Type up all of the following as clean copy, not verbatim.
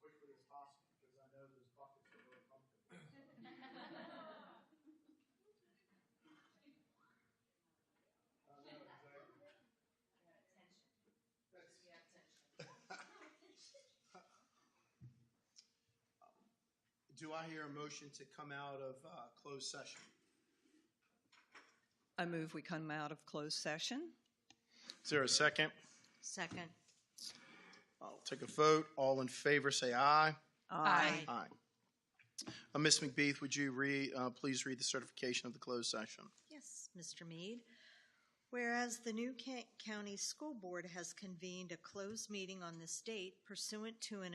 quickly as possible because I know those buckets are very comfortable. I know, exactly. Do I hear a motion to come out of closed session? I move we come out of closed session. Is there a second? Second. I'll take a vote. All in favor, say aye. Aye. Aye. Ms. McBeath, would you please read the certification of the closed session? Yes, Mr. Mead. Whereas the New Kent County School Board has convened a closed meeting on this date pursuant to an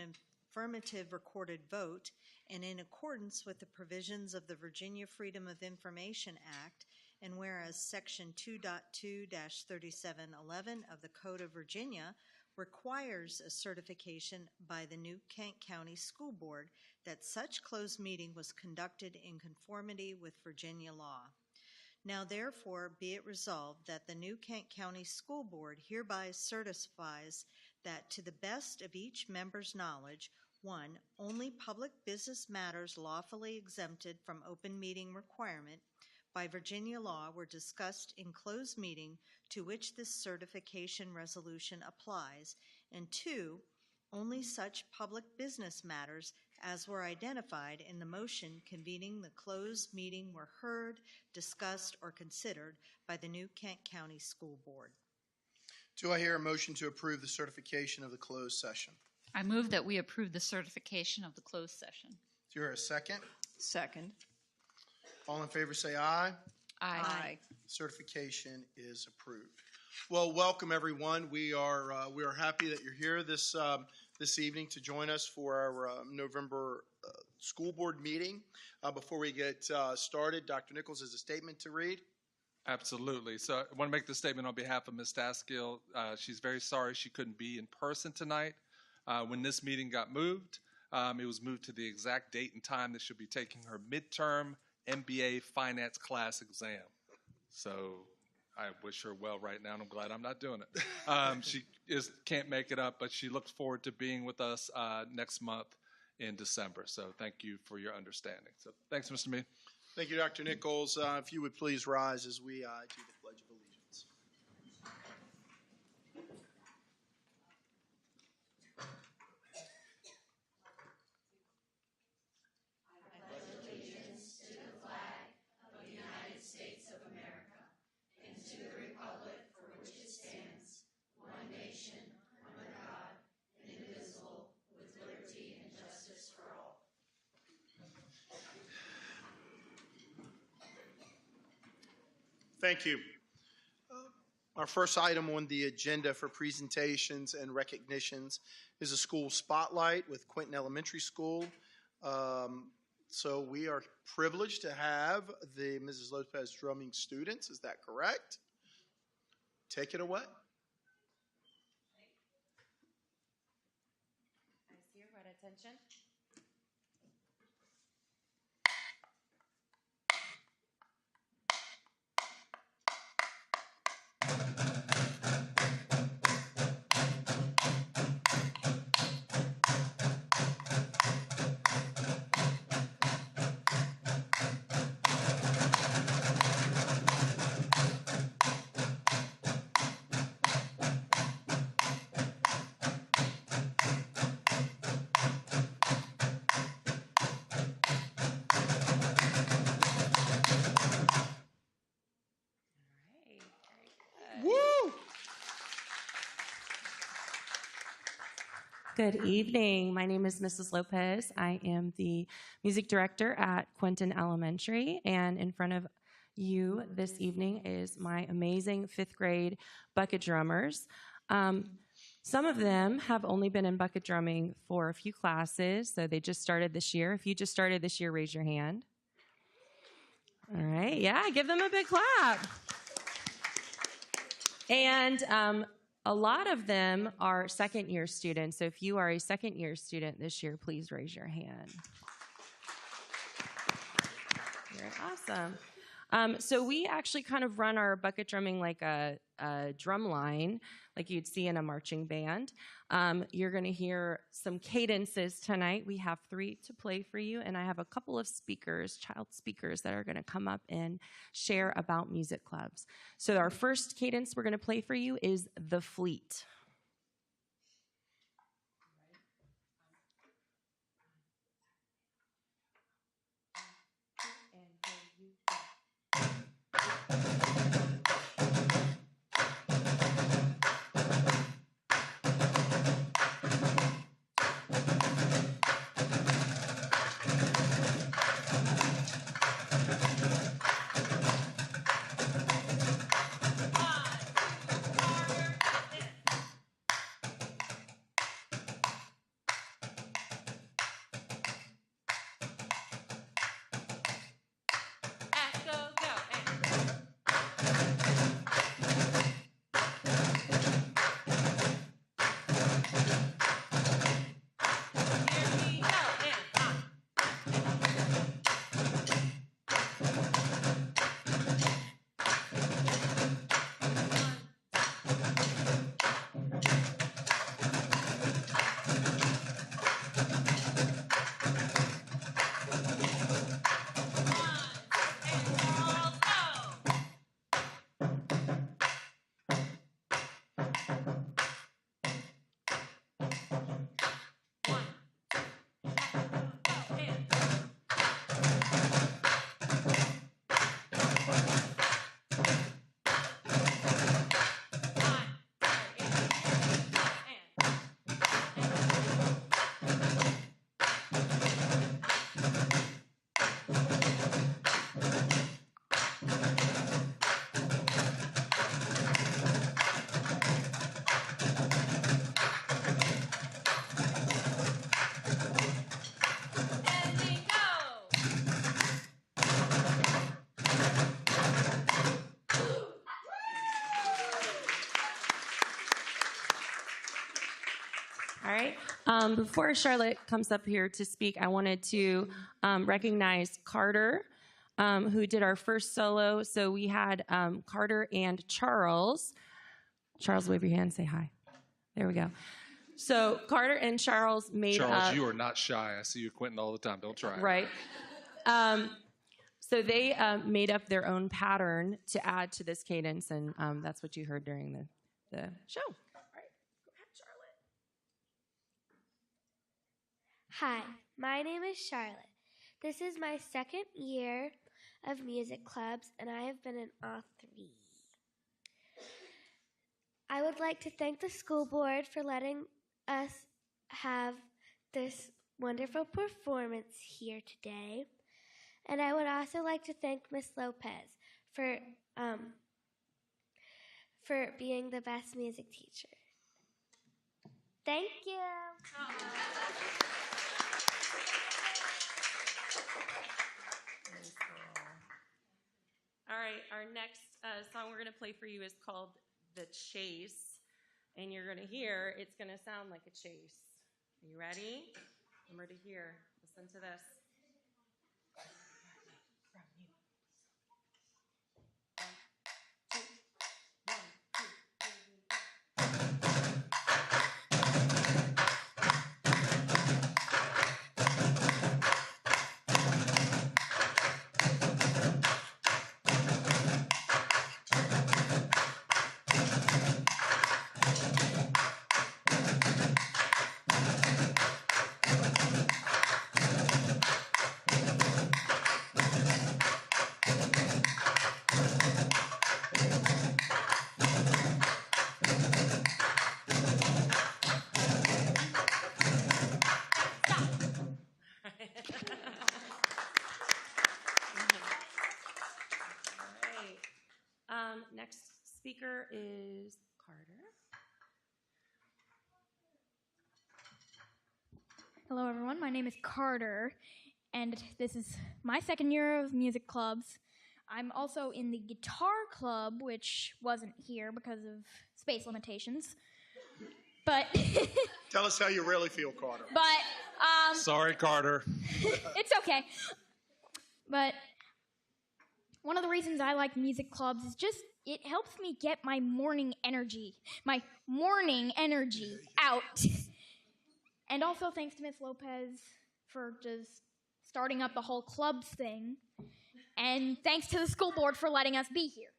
affirmative recorded vote and in accordance with the provisions of the Virginia Freedom of Information Act, and whereas Section 2.2-3711 of the Code of Virginia requires a certification by the New Kent County School Board that such closed meeting was conducted in conformity with Virginia law. Now therefore be it resolved that the New Kent County School Board hereby certifies that to the best of each member's knowledge, 1, only public business matters lawfully exempted from open meeting requirement by Virginia law were discussed in closed meeting to which this certification resolution applies, and 2, only such public business matters as were identified in the motion convening the closed meeting were heard, discussed, or considered by the New Kent County School Board. Do I hear a motion to approve the certification of the closed session? I move that we approve the certification of the closed session. Is there a second? Second. All in favor, say aye. Aye. Certification is approved. Well, welcome everyone. We are happy that you're here this evening to join us for our November school board meeting. Before we get started, Dr. Nichols has a statement to read. Absolutely. So I want to make this statement on behalf of Ms. Daskill. She's very sorry she couldn't be in person tonight. When this meeting got moved, it was moved to the exact date and time that she'll be taking her midterm MBA finance class exam. So I wish her well right now, and I'm glad I'm not doing it. She can't make it up, but she looks forward to being with us next month in December. So thank you for your understanding. So thanks, Mr. Mead. Thank you, Dr. Nichols. If you would please rise as we do the Pledge of Allegiance. Thank you. Our first item on the agenda for presentations and recognitions is a school spotlight with Quinton Elementary School. So we are privileged to have the Mrs. Lopez drumming students. Is that correct? Take it away. I see your right attention. Good evening. My name is Mrs. Lopez. I am the music director at Quinton Elementary, and in front of you this evening is my amazing 5th grade bucket drummers. Some of them have only been in bucket drumming for a few classes, so they just started this year. If you just started this year, raise your hand. All right, yeah, give them a big clap. And a lot of them are second-year students, so if you are a second-year student this year, please raise your hand. Very awesome. So we actually kind of run our bucket drumming like a a drum line like you'd see in a marching band. You're going to hear some cadences tonight. We have 3 to play for you, and I have a couple of speakers, child speakers, that are going to come up and share about music clubs. So our first cadence we're going to play for you is The Fleet. All right. Before Charlotte comes up here to speak, I wanted to recognize Carter, who did our first solo. So we had Carter and Charles. Charles, wave your hand and say hi. There we go. So Carter and Charles made Charles, you are not shy. I see you Quentin all the time. Don't try it. Right. So they made up their own pattern to add to this cadence, and that's what you heard during the show. Hi, my name is Charlotte. This is my second year of music clubs, and I have been in all 3. I would like to thank the school board for letting us have this wonderful performance here today. And I would also like to thank Miss Lopez for being the best music teacher. Thank you. All right, our next song we're going to play for you is called The Chase. And you're going to hear, it's going to sound like a chase. Are you ready? I'm ready to hear. Listen to this. Next speaker is Carter. Hello, everyone. My name is Carter, and this is my second year of music clubs. I'm also in the guitar club, which wasn't here because of space limitations. But Tell us how you really feel, Carter. Sorry, Carter. it's okay. But one of the reasons I like music clubs is just, it helps me get my morning energy out. And also thanks to Miss Lopez for just starting up the whole clubs thing. And thanks to the school board for letting us be here.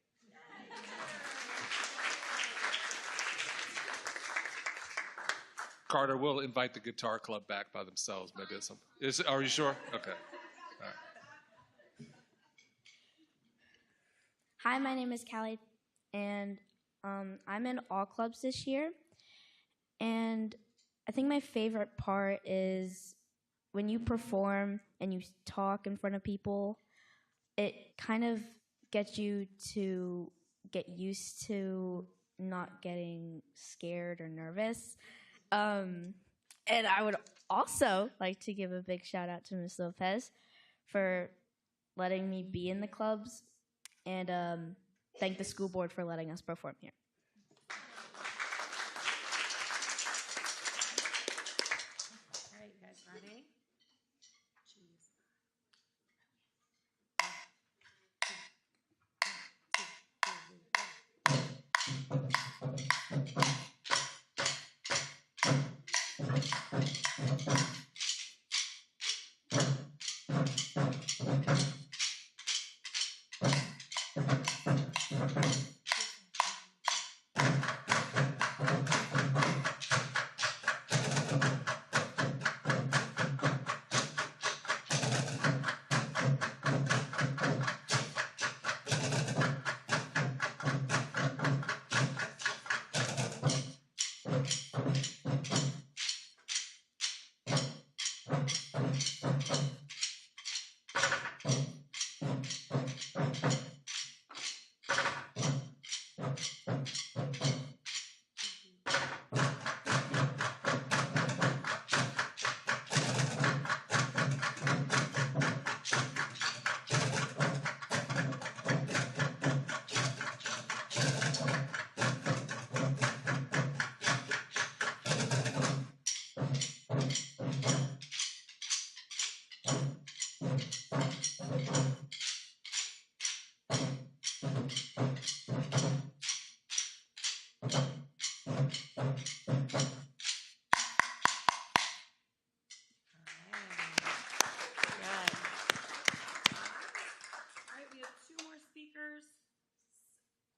Carter, we'll invite the guitar club back by themselves, maybe at some. Are you sure? Okay. All right. Hi, my name is Callie, and I'm in all clubs this year. And I think my favorite part is when you perform and you talk in front of people, it kind of gets you to get used to not getting scared or nervous. And I would also like to give a big shout out to Ms. Lopez for letting me be in the clubs, and thank the school board for letting us perform here. All right, you guys ready?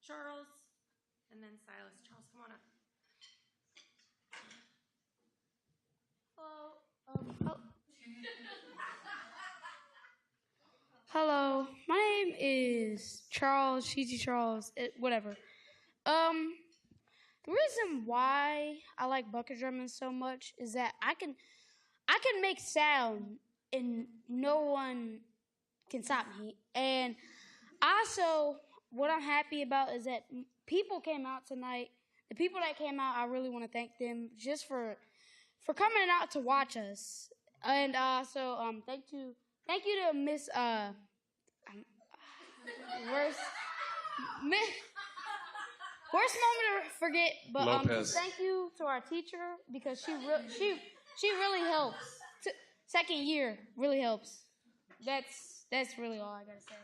Charles, and then Silas. Charles, come on up. Hello, my name is Charles, Cheesy Charles, whatever. The reason why I like bucket drumming so much is that I can make sound and no one can stop me. And also, what I'm happy about is that people came out tonight. The people that came out, I really want to thank them just for coming out to watch us. And so thank you to Miss worst moment to forget, but Lopez. thank you to our teacher because she really helps. Second year really helps. That's really all I gotta say.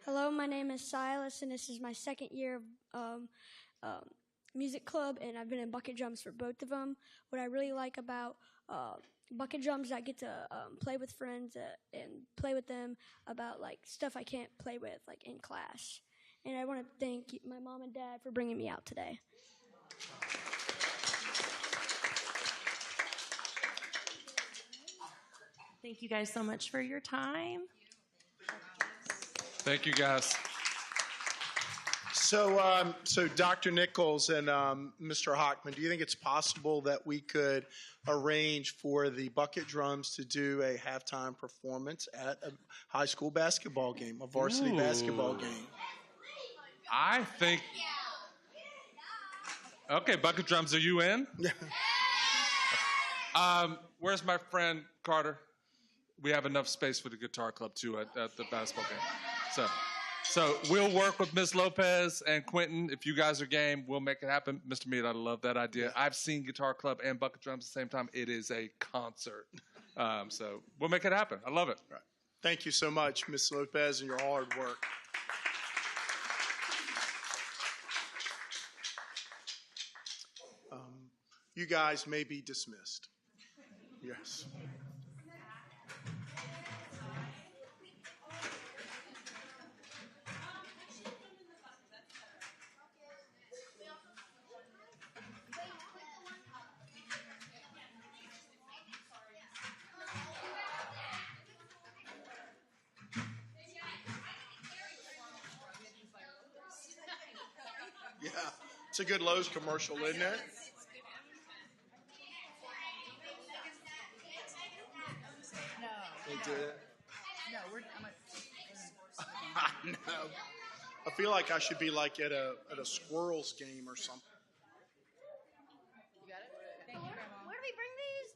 Hello, my name is Silas, and this is my second year of music club, and I've been in bucket drums for both of them. What I really like about bucket drums, I get to play with friends and play with them about like stuff I can't play with like in class. And I want to thank my mom and dad for bringing me out today. Thank you guys so much for your time. Thank you, guys. So Dr. Nichols and Mr. Hockman, do you think it's possible that we could arrange for the bucket drums to do a halftime performance at a high school basketball game, a varsity basketball game? I think. Okay, bucket drums, are you in? Where's my friend Carter? We have enough space for the guitar club too at the basketball game. So, So we'll work with Ms. Lopez and Quentin. If you guys are game, we'll make it happen. Mr. Mead, I love that idea. I've seen Guitar Club and Bucket Drums at the same time. It is a concert. So we'll make it happen. I love it. Right. Thank you so much, Ms. Lopez, and your hard work. You guys may be dismissed. Yes. Yeah, it's a good Lowe's commercial, isn't it? They did it. No, I know. I feel like I should be like at a squirrels game or something. You got it? Thank you, Grandma. Where do we bring these?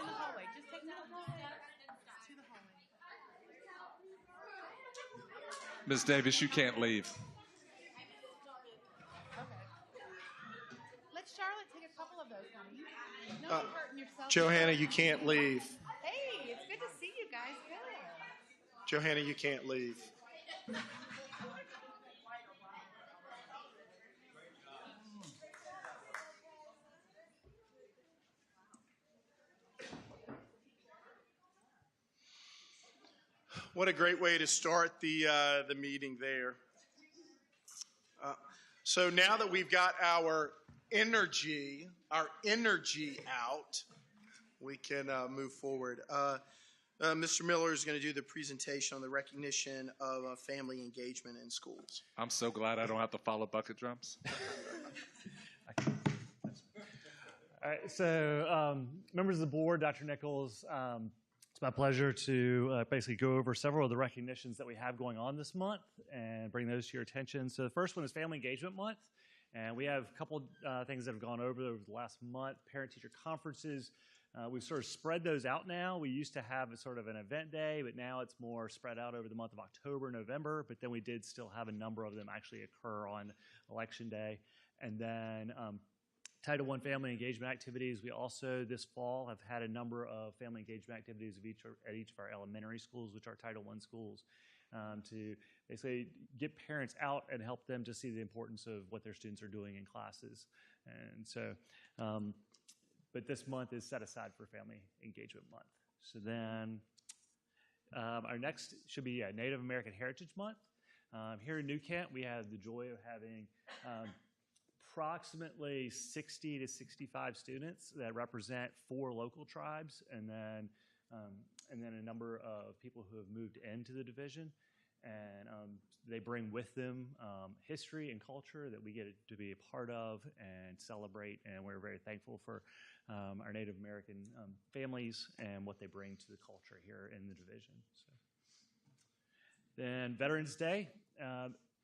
In the hallway. Just take them to the hallway. To the hallway. Ms. Davis, you can't leave. Okay. Let Charlotte take a couple of those, honey. No one's hurting yourself. Johanna, you can't leave. Hey, it's good to see you guys. Good. Johanna, you can't leave. What a great way to start the meeting there. So now that we've got our energy out, we can move forward. Mr. Miller is going to do the presentation on the recognition of family engagement in schools. I'm so glad I don't have to follow Bucket Drums. All right, so members of the board, Dr. Nichols, it's my pleasure to basically go over several of the recognitions that we have going on this month and bring those to your attention. So the first one is Family Engagement Month, and we have a couple things that have gone over the last month, parent-teacher conferences. We've sort of spread those out now. We used to have a sort of an event day, but now it's more spread out over the month of October, November, but then we did still have a number of them actually occur on Election Day. And then Title I family engagement activities. We also, this fall, have had a number of family engagement activities at each of our elementary schools, which are Title I schools, to basically get parents out and help them to see the importance of what their students are doing in classes. And so, but this month is set aside for Family Engagement Month. So then our next should be Native American Heritage Month. Here in New Kent, we have the joy of having approximately 60 to 65 students that represent 4 local tribes, and then a number of people who have moved into the division. And they bring with them history and culture that we get to be a part of and celebrate, and we're very thankful for our Native American families and what they bring to the culture here in the division. So. Then Veterans Day.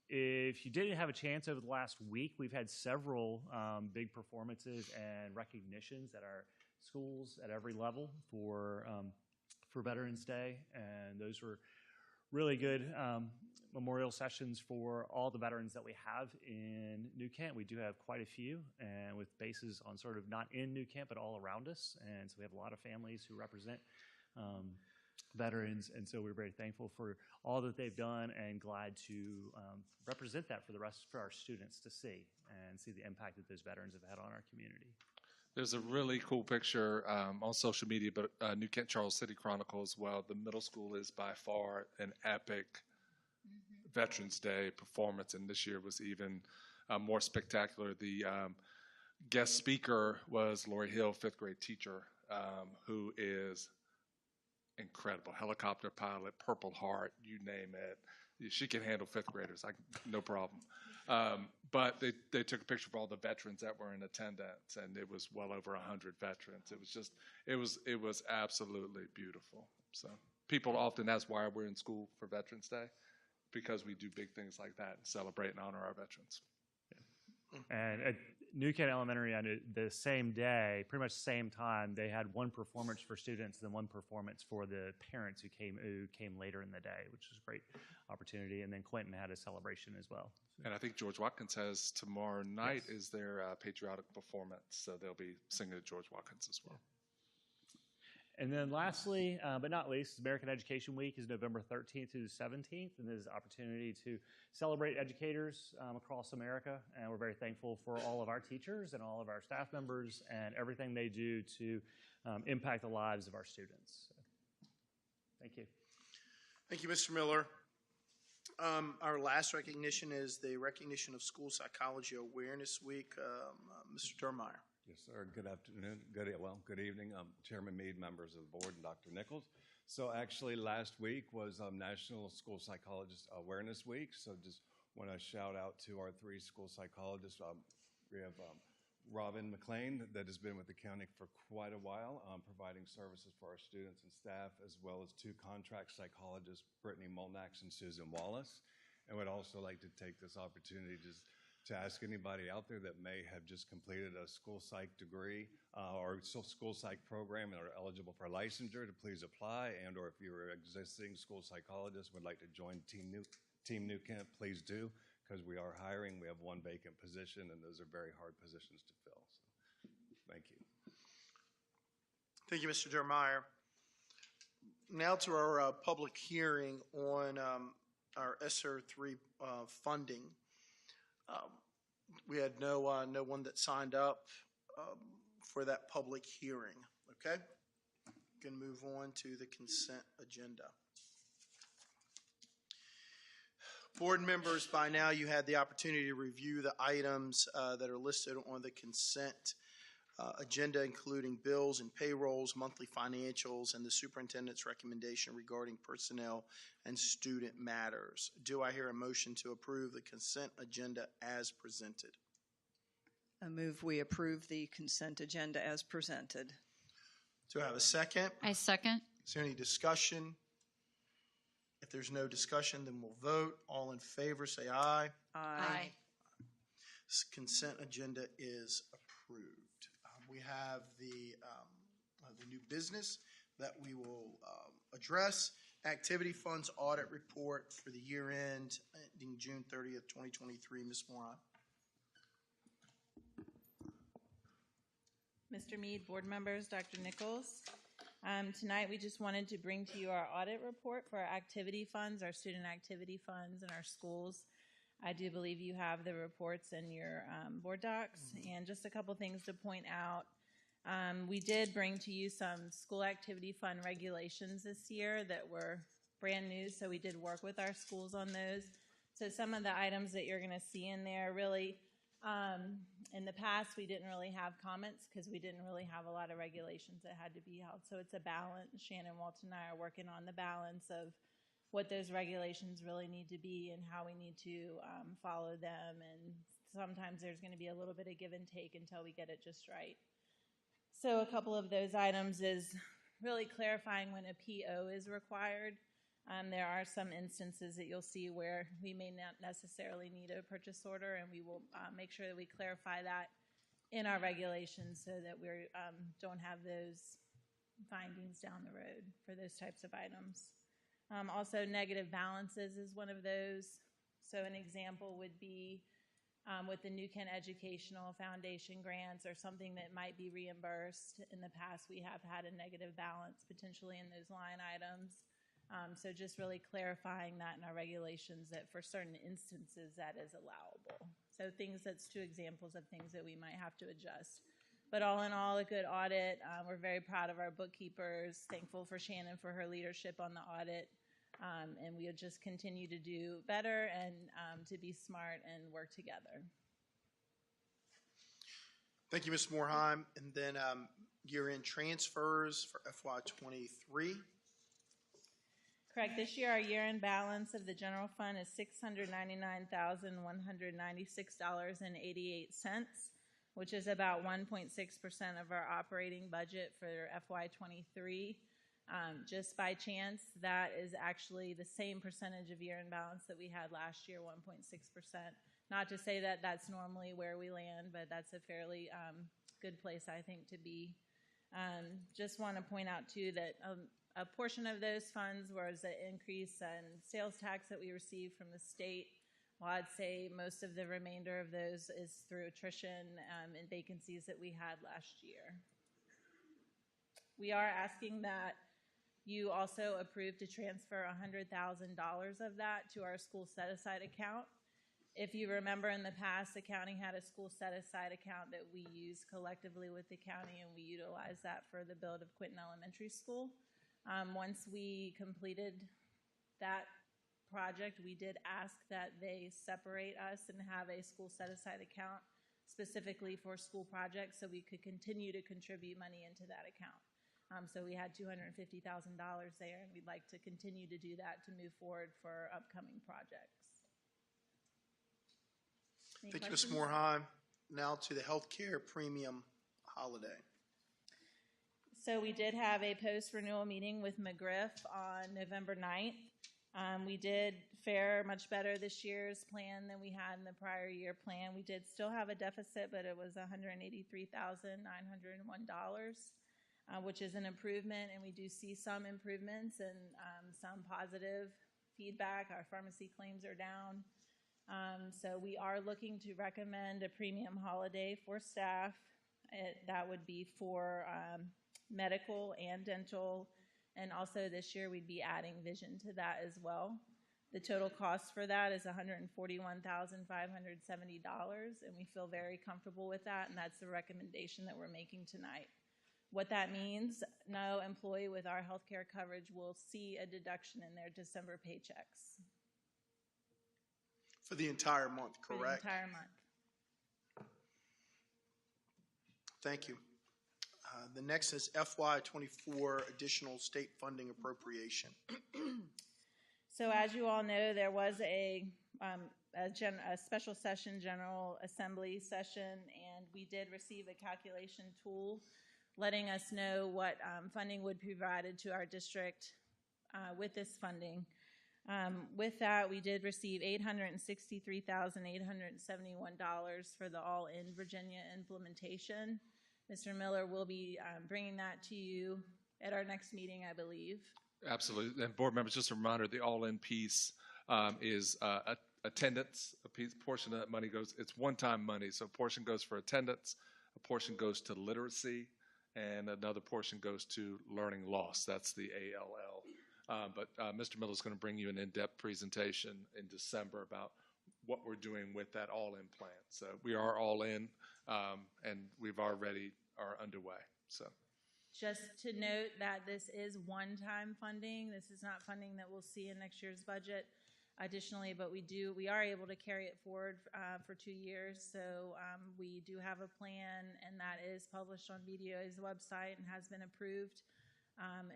If you didn't have a chance over the last week, we've had several big performances and recognitions at our schools at every level for Veterans Day, and those were really good memorial sessions for all the veterans that we have in New Kent. We do have quite a few, and with bases on sort of not in New Kent, but all around us, and so we have a lot of families who represent veterans, and so we're very thankful for all that they've done and glad to represent that for our students to see and see the impact that those veterans have had on our community. There's a really cool picture on social media, but New Kent Charles City Chronicle as well. The middle school is by far an epic Veterans Day performance, and this year was even more spectacular. The guest speaker was Lori Hill, 5th grade teacher, who is incredible. Helicopter pilot, Purple Heart, you name it. She can handle 5th graders, no problem. But they took a picture of all the veterans that were in attendance, and it was well over 100 veterans. It was absolutely beautiful. So people often ask why we're in school for Veterans Day, because we do big things like that and celebrate and honor our veterans. And New Kent Elementary, on the same day, pretty much the same time, they had one performance for students and one performance for the parents who came later in the day, which was a great opportunity. And then Quentin had a celebration as well. And I think George Watkins has tomorrow night Yes. is their patriotic performance, so they'll be singing at George Watkins as well. And then lastly, but not least, American Education Week is November 13th through the 17th, and there's an opportunity to celebrate educators across America. And we're very thankful for all of our teachers and all of our staff members and everything they do to impact the lives of our students. So, thank you. Thank you, Mr. Miller. Our last recognition is the recognition of School Psychology Awareness Week. Mr. Dermeyer. Yes, sir. Good afternoon. Good evening. Chairman Mead, members of the board, and Dr. Nichols. So actually last week was National School Psychologist Awareness Week. So just want to shout out to our 3 school psychologists. We have Robin McLean that has been with the county for quite a while, providing services for our students and staff, as well as 2 contract psychologists, Brittany Molnax and Susan Wallace. And would also like to take this opportunity to ask anybody out there that may have just completed a school psych degree or school psych program and are eligible for licensure to please apply, and or if you're an existing school psychologist would like to join Team New Kent, please do, because we are hiring. We have 1 vacant position, and those are very hard positions to fill. So, thank you. Thank you, Mr. Dermeyer. Now to our public hearing on our ESSER 3 funding. We had no one that signed up for that public hearing. Okay, we can move on to the consent agenda. Board members, by now you had the opportunity to review the items that are listed on the consent agenda, including bills and payrolls, monthly financials, and the superintendent's recommendation regarding personnel and student matters. Do I hear a motion to approve the consent agenda as presented? I move we approve the consent agenda as presented. Do I have a second? I second. Is there any discussion? If there's no discussion, then we'll vote. All in favor, say aye. Aye. This consent agenda is approved. We have the new business that we will address. Activity funds audit report for the year end ending June 30th, 2023. Ms. Moran. Mr. Mead, board members, Dr. Nichols. Tonight we just wanted to bring to you our audit report for our activity funds, our student activity funds in our schools. I do believe you have the reports in your board docs, and just a couple things to point out. We did bring to you some school activity fund regulations this year that were brand new, so we did work with our schools on those. So some of the items that you're going to see in there really, in the past we didn't really have comments because we didn't really have a lot of regulations that had to be held. So it's a balance. Shannon, Walt, and I are working on the balance of what those regulations really need to be and how we need to follow them. And sometimes there's going to be a little bit of give and take until we get it just right. So a couple of those items is really clarifying when a PO is required. There are some instances that you'll see where we may not necessarily need a purchase order, and we will make sure that we clarify that in our regulations so that we don't have those findings down the road for those types of items. Also, negative balances is one of those. So an example would be with the New Kent Educational Foundation grants or something that might be reimbursed. In the past, we have had a negative balance potentially in those line items. So just really clarifying that in our regulations that for certain instances that is allowable. So that's 2 examples of things that we might have to adjust. But all in all, a good audit. We're very proud of our bookkeepers, thankful for Shannon for her leadership on the audit. And we'll just continue to do better and to be smart and work together. Thank you, Ms. Morheim. And then year-end transfers for FY23. Correct. This year, our year-end balance of the general fund is $699,196.88, which is about 1.6% of our operating budget for FY23. Just by chance, that is actually the same percentage of year-end balance that we had last year, 1.6%. Not to say that that's normally where we land, but that's a fairly good place, I think, to be. Just want to point out, too, that a portion of those funds was an increase in sales tax that we received from the state. Well, I'd say most of the remainder of those is through attrition and vacancies that we had last year. We are asking that you also approve to transfer $100,000 of that to our school set-aside account. If you remember in the past, the county had a school set-aside account that we used collectively with the county, and we utilized that for the build of Quinton Elementary School. Once we completed that project, we did ask that they separate us and have a school set-aside account specifically for school projects so we could continue to contribute money into that account. So we had $250,000 there, and we'd like to continue to do that to move forward for upcoming projects. Any Thank you, Ms. questions? Moorheim. Now to the healthcare premium holiday. So we did have a post-renewal meeting with McGriff on November 9th. We did fare much better this year's plan than we had in the prior year plan. We did still have a deficit, but it was $183,901, which is an improvement, and we do see some improvements and some positive feedback. Our pharmacy claims are down. So we are looking to recommend a premium holiday for staff. That would be for medical and dental, and also this year we'd be adding vision to that as well. The total cost for that is $141,570, and we feel very comfortable with that, and that's the recommendation that we're making tonight. What that means, no employee with our healthcare coverage will see a deduction in their December paychecks. For the entire month, correct? For the entire month. Thank you. The next is FY24 additional state funding appropriation. So as you all know, there was a special session, General Assembly session, and we did receive a calculation tool letting us know what funding would be provided to our district with this funding. With that, we did receive $863,871 for the All-In Virginia implementation. Mr. Miller will be bringing that to you at our next meeting, I believe. Absolutely. And board members, just a reminder, the all-in piece is attendance. Portion of that money goes, it's one-time money. So a portion goes for attendance, a portion goes to literacy, and another portion goes to learning loss. That's the ALL. But Mr. Miller is going to bring you an in-depth presentation in December about what we're doing with that all-in plan. So we are all in, and we've already are underway. So. Just to note that this is one-time funding. This is not funding that we'll see in next year's budget additionally, but we are able to carry it forward for 2 years. So we do have a plan, and that is published on BDO's website and has been approved.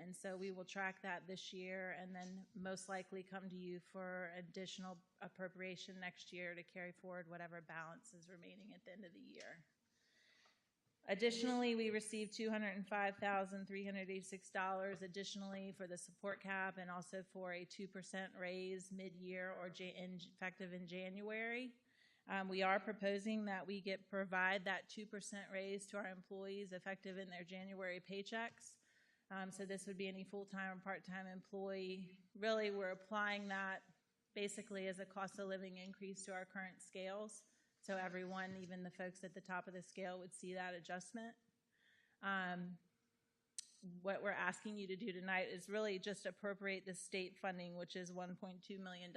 And so we will track that this year and then most likely come to you for additional appropriation next year to carry forward whatever balance is remaining at the end of the year. Additionally, we received $205,386 additionally for the support cap and also for a 2% raise mid-year or effective in January. We are proposing that we provide that 2% raise to our employees effective in their January paychecks. So this would be any full-time or part-time employee. Really, we're applying that basically as a cost of living increase to our current scales. So everyone, even the folks at the top of the scale, would see that adjustment. What we're asking you to do tonight is really just appropriate the state funding, which is $1.2 million.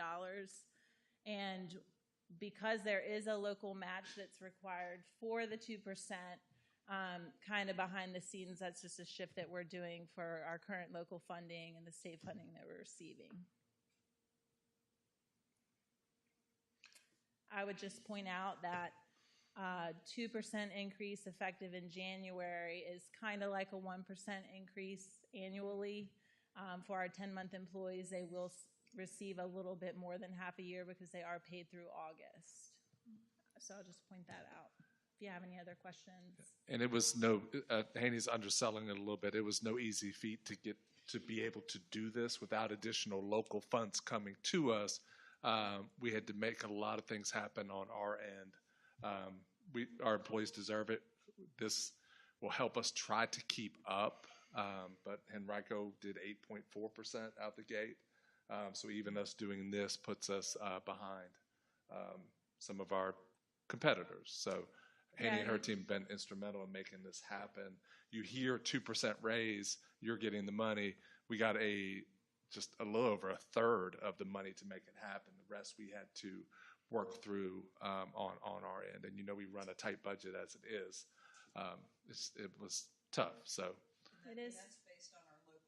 And because there is a local match that's required for the 2%, kind of behind the scenes, that's just a shift that we're doing for our current local funding and the state funding that we're receiving. I would just point out that 2% increase effective in January is kind of like a 1% increase annually. For our 10-month employees, they will receive a little bit more than half a year because they are paid through August. So I'll just point that out. If you have any other questions. And it was Haney's underselling it a little bit. It was no easy feat to be able to do this without additional local funds coming to us. We had to make a lot of things happen on our end. Our employees deserve it. This will help us try to keep up, but Henrico did 8.4% out the gate. So even us doing this puts us behind some of our competitors. So Haney and her team have been instrumental in making this happen. You hear 2% raise, you're getting the money. We got just a little over a third of the money to make it happen. The rest we had to work through on our end. And we run a tight budget as it is. It was tough. So it is. That's based on our local.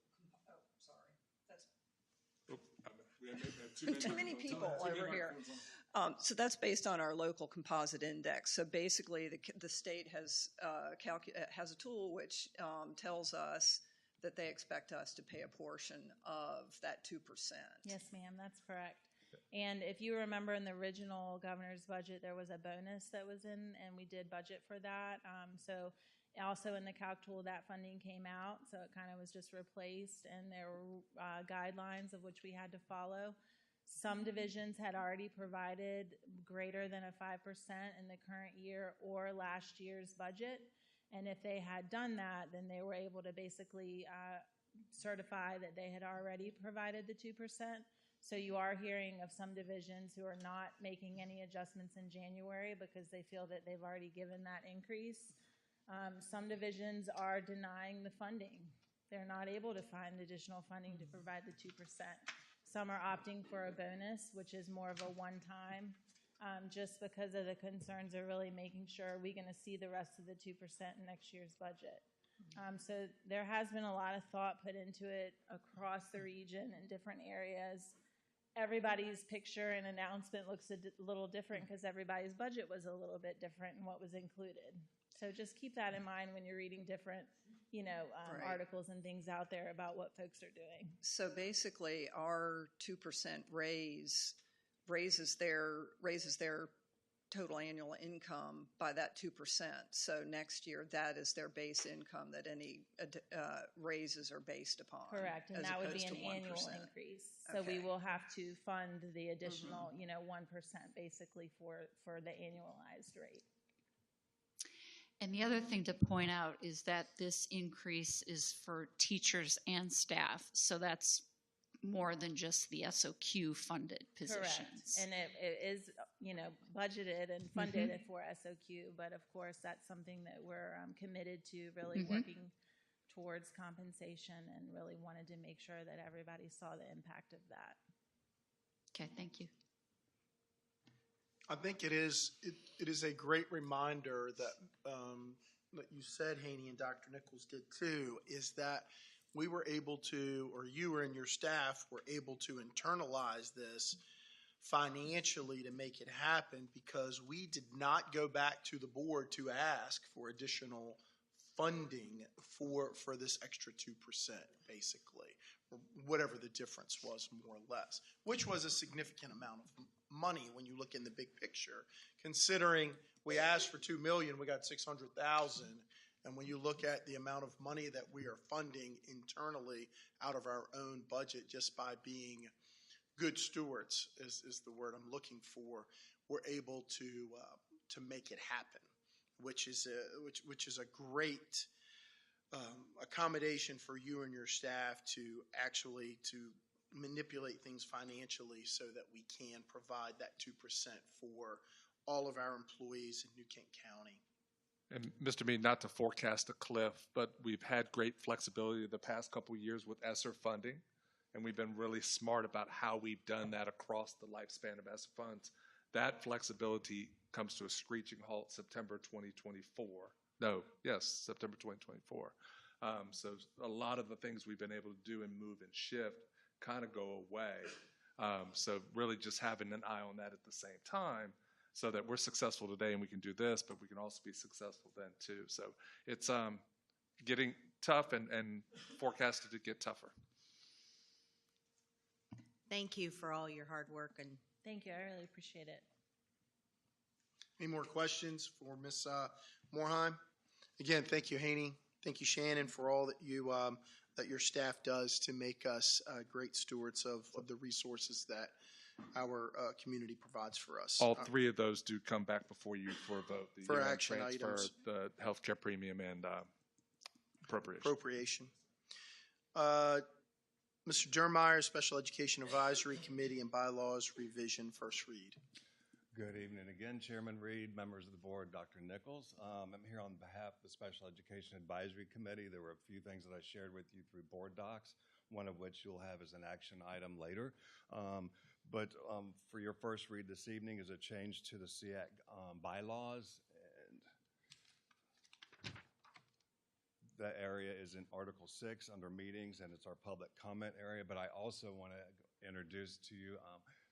We have Too many people over here. So that's based on our local composite index. So basically, the state has has a tool which tells us that they expect us to pay a portion of that 2%. Yes, ma'am, that's correct. And if you remember in the original governor's budget, there was a bonus that was in, and we did budget for that. So also in the calc tool, that funding came out, so it kind of was just replaced, and there were guidelines of which we had to follow. Some divisions had already provided greater than a 5% in the current year or last year's budget, and if they had done that, then they were able to basically certify that they had already provided the 2%. So you are hearing of some divisions who are not making any adjustments in January because they feel that they've already given that increase. Some divisions are denying the funding. They're not able to find additional funding to provide the 2%. Some are opting for a bonus, which is more of a one-time, just because of the concerns of really making sure we're going to see the rest of the 2% in next year's budget. So there has been a lot of thought put into it across the region in different areas. Everybody's picture and announcement looks a little different because everybody's budget was a little bit different in what was included. So just keep that in mind when you're reading different, Right. articles and things out there about what folks are doing. So basically, our 2% raises their total annual income by that 2%. So next year, that is their base income that any raises are based upon. Correct, and as that would be opposed an to 1%. annual increase. So we will have to fund the additional, 1% basically for the annualized rate. And the other thing to point out is that this increase is for teachers and staff. So that's more than just the SOQ funded positions. Correct. And it is, budgeted and funded for SOQ, but of course that's something that we're committed to really working towards compensation and really wanted to make sure that everybody saw the impact of that. Okay, thank you. I think it is a great reminder that you said, Haney, and Dr. Nichols did too, is that we were able to, or you and your staff were able to internalize this financially to make it happen because we did not go back to the board to ask for additional funding for this extra 2%, basically, or whatever the difference was, more or less, which was a significant amount of money when you look in the big picture. Considering we asked for $2 million, we got $600,000, and when you look at the amount of money that we are funding internally out of our own budget just by being good stewards is the word I'm looking for, we're able to make it happen, which is a great accommodation for you and your staff to actually to manipulate things financially so that we can provide that 2% for all of our employees in New Kent County. And Mr. Mead, not to forecast a cliff, but we've had great flexibility the past couple of years with ESSER funding, and we've been really smart about how we've done that across the lifespan of ESSER funds. That flexibility comes to a screeching halt September 2024. September 2024. So a lot of the things we've been able to do and move and shift kind of go away. So really just having an eye on that at the same time so that we're successful today and we can do this, but we can also be successful then too. So it's getting tough and forecasted to get tougher. Thank you for all your hard work. And thank you. I really appreciate it. Any more questions for Ms. Morheim? Again, thank you, Haney. Thank you, Shannon, for all that you that your staff does to make us great stewards of the resources our community provides for us. All three of those do come back before you for a vote. The For year-end action transfer, items. the healthcare premium, and appropriation. Appropriation. Mr. Dermeyer, Special Education Advisory Committee and Bylaws Revision, first read. Good evening again, Chairman Reed, members of the board, Dr. Nichols. I'm here on behalf of the Special Education Advisory Committee. There were a few things that I shared with you through board docs, one of which you'll have as an action item later. But for your first read this evening is a change to the SEAC bylaws, and that area is in Article 6 under meetings, and it's our public comment area. But I also want to introduce to you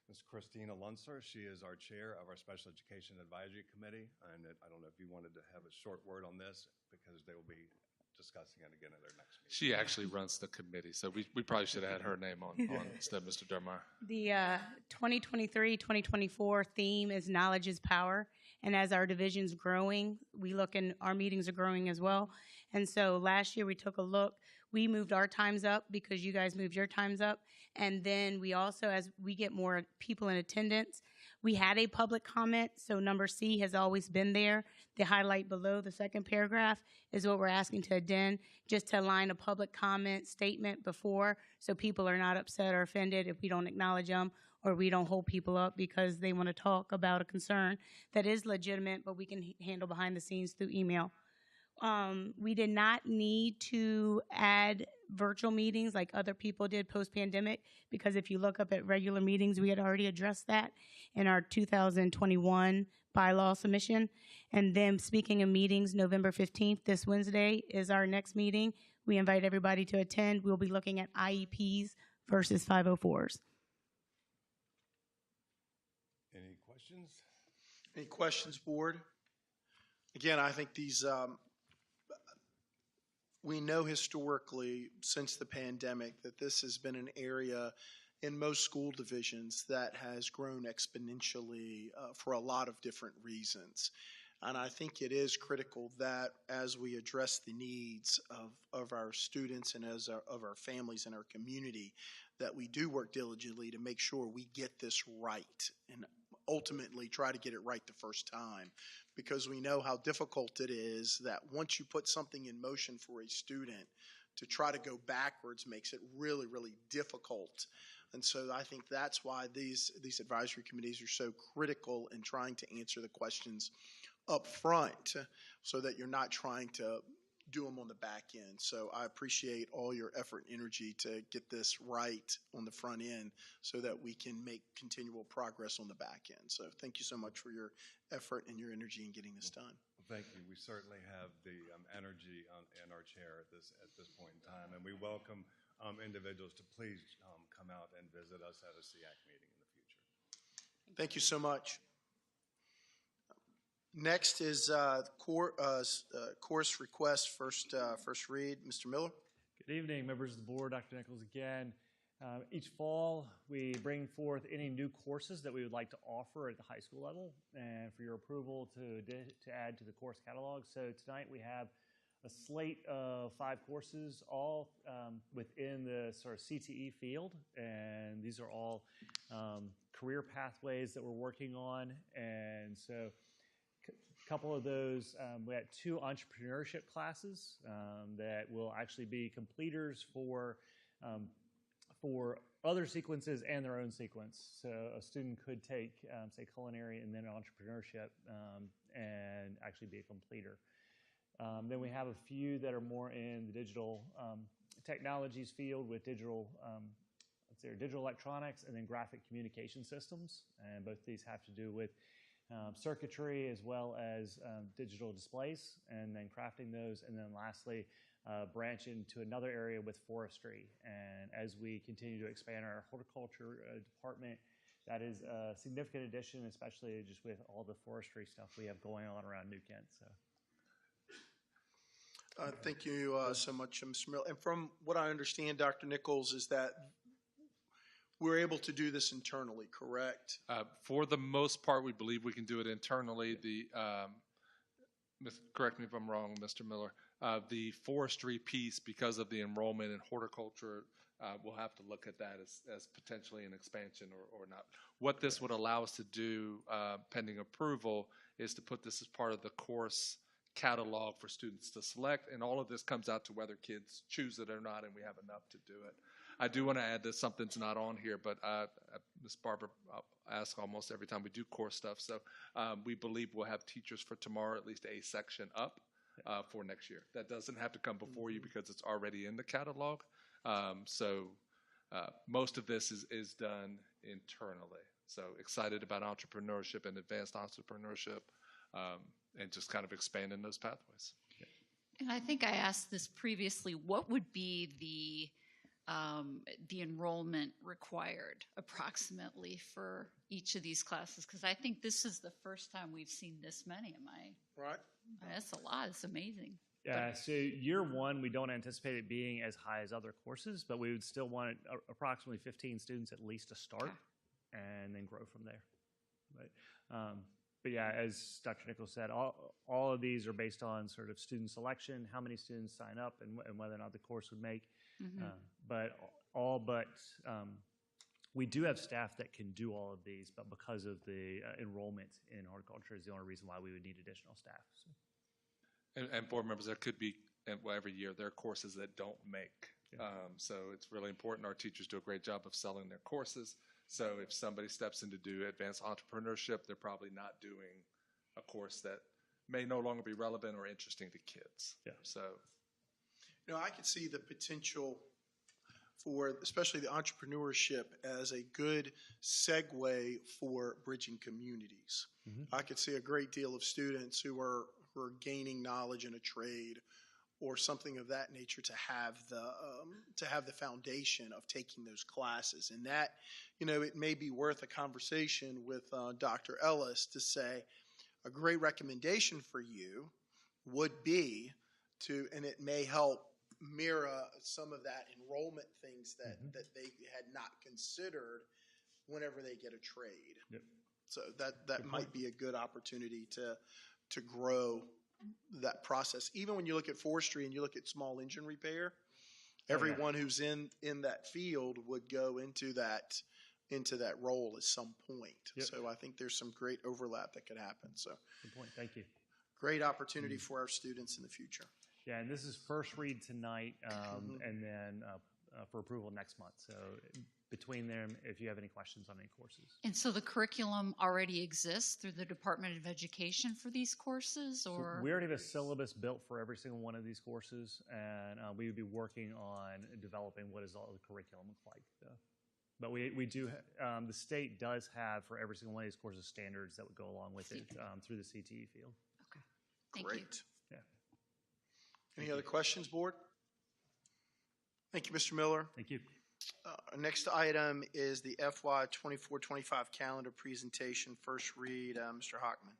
Ms. Christina Lunsler. She is our chair of our Special Education Advisory Committee, and I don't know if you wanted to have a short word on this because they will be discussing it again at their next meeting. She actually runs the committee, so we probably should have had her name on instead of Mr. Dermeyer. The 2023-2024 theme is knowledge is power. And as our division's growing, we look and our meetings are growing as well. And so last year we took a look. We moved our times up because you guys moved your times up. And then we also, as we get more people in attendance, we had a public comment. So number C has always been there. The highlight below the second paragraph is what we're asking to addend, just to align a public comment statement before so people are not upset or offended if we don't acknowledge them or we don't hold people up because they want to talk about a concern that is legitimate, but we can handle behind the scenes through email. We did not need to add virtual meetings like other people did post-pandemic because if you look up at regular meetings, we had already addressed that in our 2021 bylaw submission. And then speaking of meetings, November 15th, this Wednesday, is our next meeting. We invite everybody to attend. We'll be looking at IEPs versus 504s. Any questions? Any questions, board? Again, I think these, we know historically since the pandemic that this has been an area in most school divisions that has grown exponentially for a lot of different reasons. And I think it is critical that as we address the needs of our students and of our families and our community, that we do work diligently to make sure we get this right and ultimately try to get it right the first time, because we know how difficult it is that once you put something in motion for a student, to try to go backwards makes it really, really difficult. And so I think that's why these advisory committees are so critical in trying to answer the questions up front so that you're not trying to do them on the back end. So I appreciate all your effort and energy to get this right on the front end so that we can make continual progress on the back end. So thank you so much for your effort and your energy in getting this done. Thank you. We certainly have the energy in our chair at this point in time, and we welcome individuals to please come out and visit us at a SEAC meeting in the future. Thank you so much. Next is course request, first read. Mr. Miller. Good evening, members of the board, Dr. Nichols again. Each fall, we bring forth any new courses that we would like to offer at the high school level and for your approval to add to the course catalog. So tonight we have a slate of 5 courses, all within the sort of CTE field, and these are all career pathways that we're working on. And so a couple of those, we had 2 entrepreneurship classes that will actually be completers for other sequences and their own sequence. So a student could take, say, culinary and then entrepreneurship and actually be a completer. Then we have a few that are more in the digital technologies field with digital, digital electronics and then graphic communication systems. And both these have to do with circuitry as well as digital displays and then crafting those. And then lastly, branch into another area with forestry. And as we continue to expand our horticulture department, that is a significant addition, especially just with all the forestry stuff we have going on around New Kent. So. Thank you so much, Mr. Miller. And from what I understand, Dr. Nichols, is that we're able to do this internally, correct? For the most part, we believe we can do it internally. Correct me if I'm wrong, Mr. Miller. The forestry piece, because of the enrollment in horticulture, we'll have to look at that as potentially an expansion or not. What this would allow us to do, pending approval, is to put this as part of the course catalog for students to select, and all of this comes out to whether kids choose it or not, and we have enough to do it. I do want to add that something's not on here, but Ms. Barber asks almost every time we do course stuff, so we believe we'll have teachers for tomorrow, at least a section up for next year. That doesn't have to come before you because it's already in the catalog. So most of this is done internally. So excited about entrepreneurship and advanced entrepreneurship, and just kind of expanding those pathways. And I think I asked this previously, what would be the enrollment required approximately for each of these classes? Because I think this is the first time we've seen this many. Am I? Right. That's a lot. It's amazing. Yeah, so year one, we don't anticipate it being as high as other courses, but we would still want approximately 15 students at least to start, and then grow from there. But yeah, as Dr. Nichols said, all of these are based on sort of student selection, how many students sign up, and whether or not the course would make. But we do have staff that can do all of these, but because of the enrollment in horticulture is the only reason why we would need additional staff. So. And board members, there could be, every year, there are courses that don't make. So it's really important. Our teachers do a great job of selling their courses. So if somebody steps in to do advanced entrepreneurship, they're probably not doing a course that may no longer be relevant or interesting to kids. So, I could see the potential for especially the entrepreneurship as a good segue for bridging communities. I could see a great deal of students who are gaining knowledge in a trade or something of that nature to have the foundation of taking those classes. And that, it may be worth a conversation with Dr. Ellis to say a great recommendation for you would be to, and it may help mirror some of that enrollment things that they had not considered whenever they get a trade. So that might be a good opportunity to grow that process. Even when you look at forestry and you look at small engine repair, everyone who's in that field would go into that role at some point. So I think there's some great overlap that could happen. So good point. Thank you. Great opportunity for our students in the future. Yeah, and this is first read tonight, and then for approval next month. So between them, if you have any questions on any courses. And so the curriculum already exists through the Department of Education for these courses, or? So we already have a syllabus built for every single one of these courses, and we would be working on developing what does all the curriculum look like. But we do, the state does have for every single one of these courses standards that would go along with it through the CTE field. Okay, thank you. Great. Yeah. Any other questions, board? Thank you, Mr. Miller. Thank you. Next item is the FY 24-25 calendar presentation. First read, Mr. Hockman.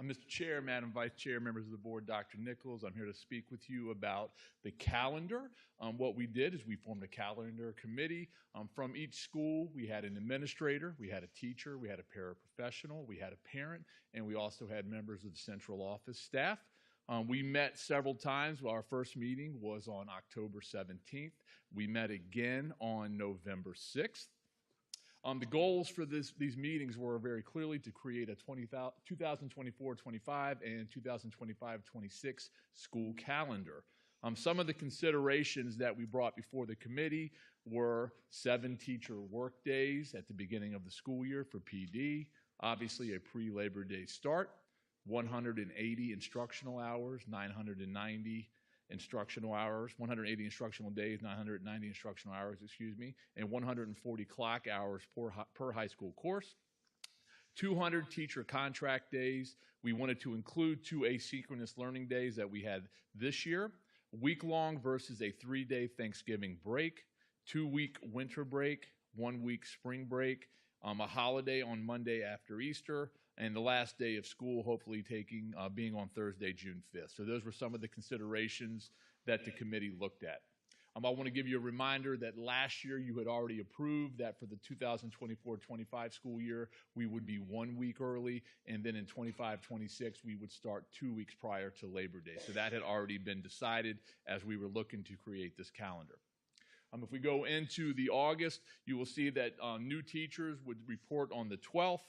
Mr. Chair, Madam Vice Chair, members of the board, Dr. Nichols, I'm here to speak with you about the calendar. What we did is we formed a calendar committee. From each school, we had an administrator, we had a teacher, we had a paraprofessional, we had a parent, and we also had members of the central office staff. We met several times. Our first meeting was on October 17th. We met again on November 6th. The goals for these meetings were very clearly to create a 2024-25 and 2025-26 school calendar. Some of the considerations that we brought before the committee were 7 teacher work days at the beginning of the school year for PD, obviously a pre-Labor Day start, 180 instructional hours, 990 instructional hours, 180 instructional days, 990 instructional hours, and 140 clock hours per high school course. 200 teacher contract days. We wanted to include 2 asynchronous learning days that we had this year, week-long versus a 3-day Thanksgiving break, 2-week winter break, 1-week spring break, a holiday on Monday after Easter, and the last day of school hopefully being on Thursday, June 5th. So those were some of the considerations that the committee looked at. I want to give you a reminder that last year you had already approved that for the 2024-25 school year, we would be 1 week early, and then in 25-26, we would start 2 weeks prior to Labor Day. So that had already been decided as we were looking to create this calendar. If we go into the August, you will see that new teachers would report on the 12th.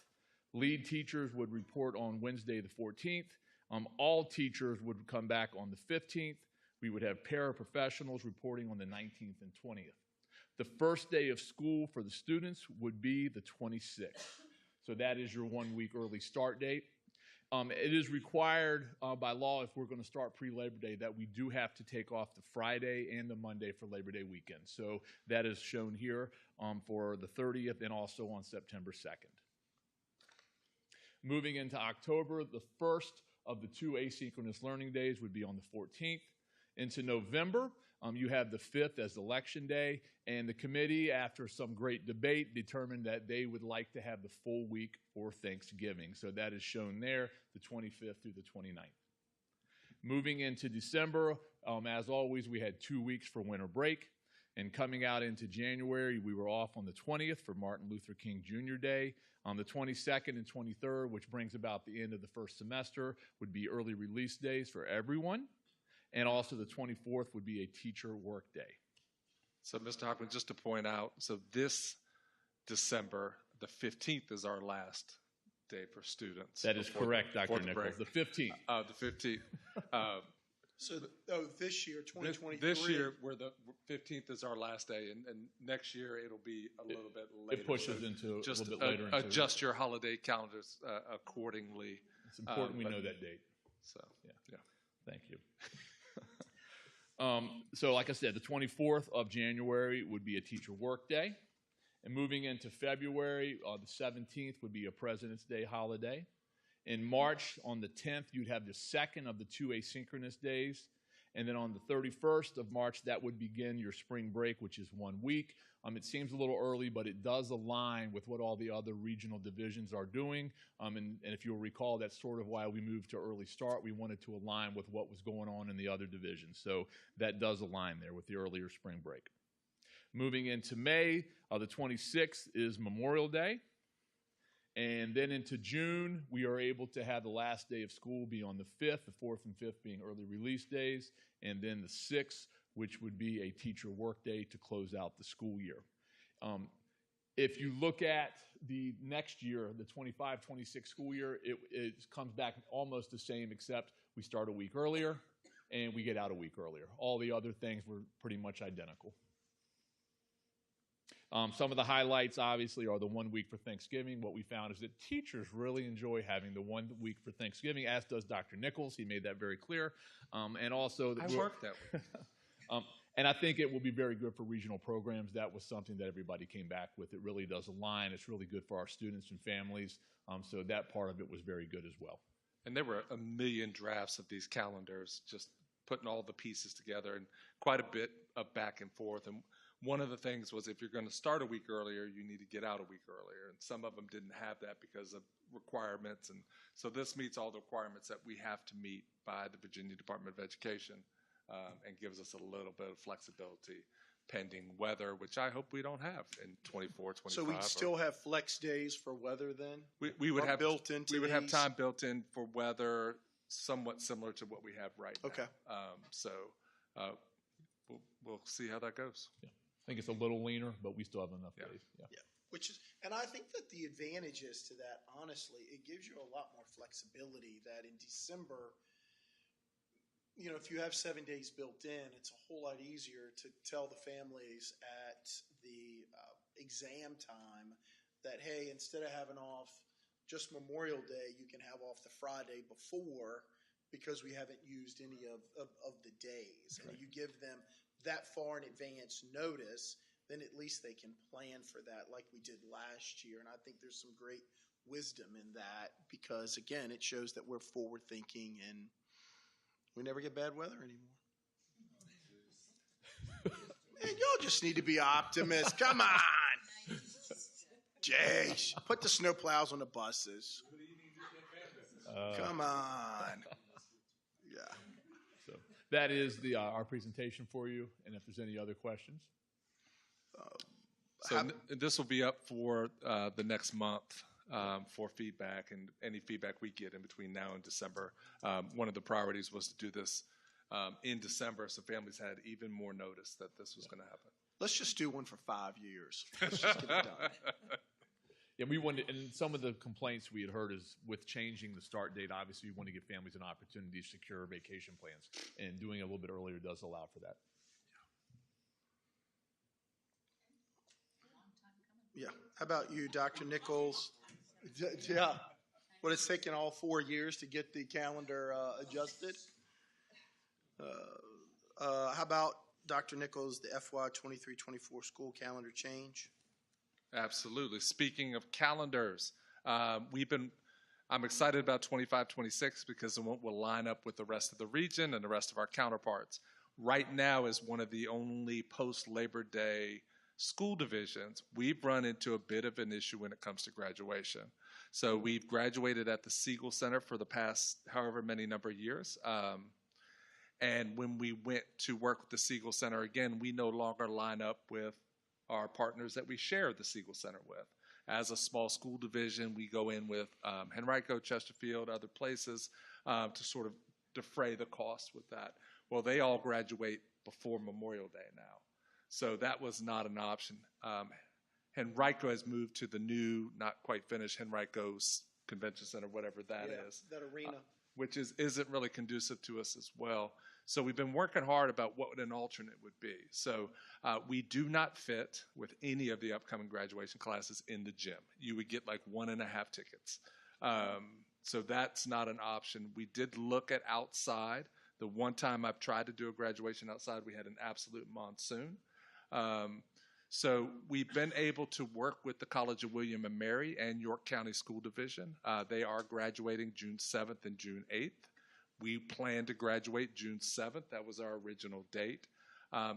Lead teachers would report on Wednesday the 14th. All teachers would come back on the 15th. We would have paraprofessionals reporting on the 19th and 20th. The first day of school for the students would be the 26th. So that is your 1 week early start date. It is required by law, if we're going to start pre-Labor Day, that we do have to take off the Friday and the Monday for Labor Day weekend. So that is shown here for the 30th and also on September 2nd. Moving into October, the first of the 2 asynchronous learning days would be on the 14th. Into November, you have the 5th as Election Day, and the committee, after some great debate, determined that they would like to have the full week for Thanksgiving. So that is shown there, the 25th through the 29th. Moving into December, as always, we had 2 weeks for winter break. And coming out into January, we were off on the 20th for Martin Luther King Jr. Day. On the 22nd and 23rd, which brings about the end of the first semester, would be early release days for everyone. And also the 24th would be a teacher work day. So, Mr. Hockman, just to point out, so this December, the 15th is our last day for students. That is correct, Dr. Nichols, the 15th. The 15th. This year, 2023. This year, where the 15th is our last day, and next year it'll be a little bit later. It pushes into just a little bit later. Adjust your holiday calendars accordingly. It's important we know that date. So, yeah. Thank you. So like I said, the 24th of January would be a teacher work day. And moving into February, the 17th would be a President's Day holiday. In March, on the 10th, you'd have the second of the 2 asynchronous days. And then on the 31st of March, that would begin your spring break, which is 1 week. It seems a little early, but it does align with what all the other regional divisions are doing. And if you'll recall, that's sort of why we moved to early start. We wanted to align with what was going on in the other divisions. So that does align there with the earlier spring break. Moving into May, the 26th is Memorial Day. And then into June, we are able to have the last day of school be on the 5th, the 4th and 5th being early release days, and then the 6th, which would be a teacher work day to close out the school year. If you look at the next year, the 25-26 school year, it comes back almost the same, except we start a week earlier and we get out a week earlier. All the other things were pretty much identical. Some of the highlights, obviously, are the 1 week for Thanksgiving. What we found is that teachers really enjoy having the 1 week for Thanksgiving, as does Dr. Nichols. He made that very clear. And also, I worked that way. And I think it will be very good for regional programs. That was something that everybody came back with. It really does align. It's really good for our students and families. So that part of it was very good as well. And there were a million drafts of these calendars, just putting all the pieces together, and quite a bit of back and forth. And one of the things was, if you're going to start a week earlier, you need to get out a week earlier. And some of them didn't have that because of requirements. And so this meets all the requirements that we have to meet by the Virginia Department of Education, and gives us a little bit of flexibility pending weather, which I hope we don't have in 24, 25. So we'd still have flex days for weather then? We would have built into we would have these? time built in for weather, somewhat similar to what we have right now. Okay. We'll see how that goes. Yeah. I think it's a little leaner, but we still have enough days. Yeah. Which is, and I think that the advantage is to that, honestly, it gives you a lot more flexibility that in December, if you have 7 days built in, it's a whole lot easier to tell the families at the exam time that, hey, instead of having off just Memorial Day, you can have off the Friday before, because we haven't used any of the days. And you give them that far in advance notice, then at least they can plan for that like we did last year. And I think there's some great wisdom in that, because, again, it shows that we're forward thinking and we never get bad weather anymore. Man, y'all just need to be optimists. Come on. Jeez. Put the snowplows on the buses. Come on. Yeah. that is our presentation for you. And if there's any other questions. So this will be up for the next month for feedback and any feedback we get in between now and December. One of the priorities was to do this in December, so families had even more notice that this was going to happen. Let's just do one for 5 years. Let's just get it done. Yeah, we wanted, and some of the complaints we had heard is with changing the start date, obviously we want to give families an opportunity to secure vacation plans, and doing it a little bit earlier does allow for that. Yeah. How about you, Dr. Nichols? Yeah. Well, it's taken all 4 years to get the calendar adjusted. How about Dr. Nichols, the FY 23-24 school calendar change? Absolutely. Speaking of calendars, I'm excited about 25-26 because it will line up with the rest of the region and the rest of our counterparts. Right now is one of the only post-Labor Day school divisions. We've run into a bit of an issue when it comes to graduation. So we've graduated at the Siegel Center for the past however many number of years. And when we went to work with the Siegel Center again, we no longer line up with our partners that we share the Siegel Center with. As a small school division, we go in with Henrico, Chesterfield, other places to sort of defray the cost with that. Well, they all graduate before Memorial Day now. So that was not an option. Henrico has moved to the new, not quite finished, Henrico's Convention Center, whatever that is. That arena. Which isn't really conducive to us as well. So we've been working hard about what an alternate would be. So we do not fit with any of the upcoming graduation classes in the gym. You would get like 1.5 tickets. So that's not an option. We did look at outside. The one time I've tried to do a graduation outside, we had an absolute monsoon. So we've been able to work with the College of William & Mary and York County School Division. They are graduating June 7th and June 8th. We plan to graduate June 7th. That was our original date.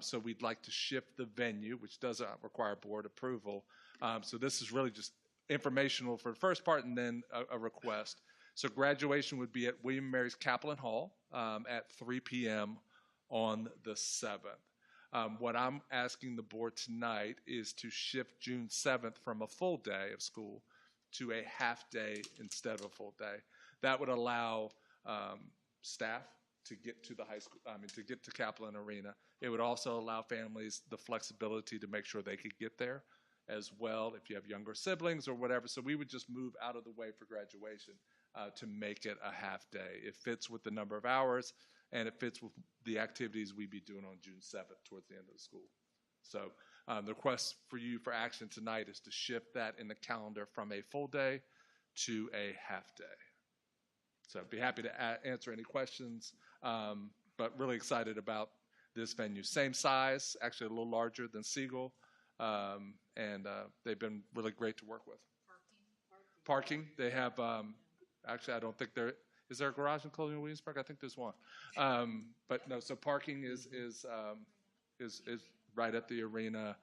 So we'd like to shift the venue, which doesn't require board approval. So this is really just informational for the first part and then a request. So graduation would be at William & Mary's Kaplan Hall at 3 p.m. on the 7th. What I'm asking the board tonight is to shift June 7th from a full day of school to a half day instead of a full day. That would allow staff to get to the high school, to get to Kaplan Arena. It would also allow families the flexibility to make sure they could get there as well if you have younger siblings or whatever. So we would just move out of the way for graduation to make it a half day. It fits with the number of hours, and it fits with the activities we'd be doing on June 7th towards the end of the school. So the request for you for action tonight is to shift that in the calendar from a full day to a half day. So I'd be happy to answer any questions, but really excited about this venue. Same size, actually a little larger than Siegel, and they've been really great to work with. Parking, they have, actually I don't think is there a garage in Colonial Williamsburg? I think there's one. But no, so parking is right at the arena.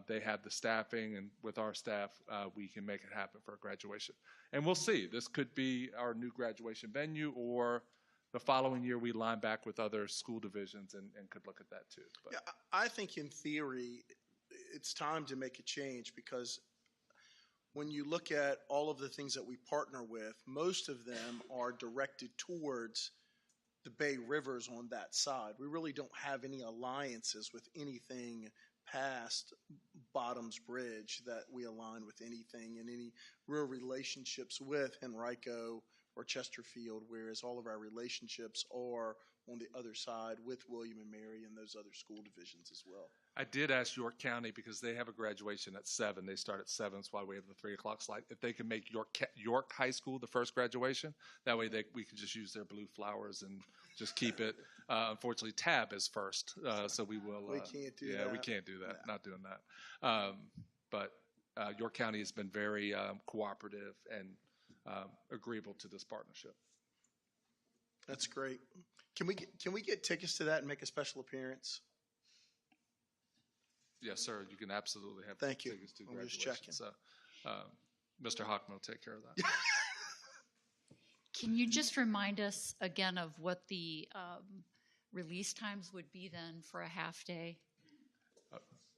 They have the staffing, and with our staff, we can make it happen for a graduation. And we'll see. This could be our new graduation venue, or the following year we line back with other school divisions and could look at that too. But. Yeah, I think in theory, it's time to make a change, because when you look at all of the things that we partner with, most of them are directed towards the Bay Rivers on that side. We really don't have any alliances with anything past Bottoms Bridge that we align with anything, and any real relationships with Henrico or Chesterfield, whereas all of our relationships are on the other side with William & Mary and those other school divisions as well. I did ask York County, because they have a graduation at 7. They start at 7, that's why we have the 3 o'clock slide. If they can make York High School the first graduation, that way we can just use their blue flowers and just keep it. Unfortunately, Tab is first, so we will. We can't do that. Yeah, we can't do that. No. Not doing that. But York County has been very cooperative and agreeable to this partnership. That's great. Can we get tickets to that and make a special appearance? Yes, sir. You can absolutely have Thank you. tickets to I'm just graduation. checking. So, Mr. Hockman will take care of that. Can you just remind us again of what the release times would be then for a half day?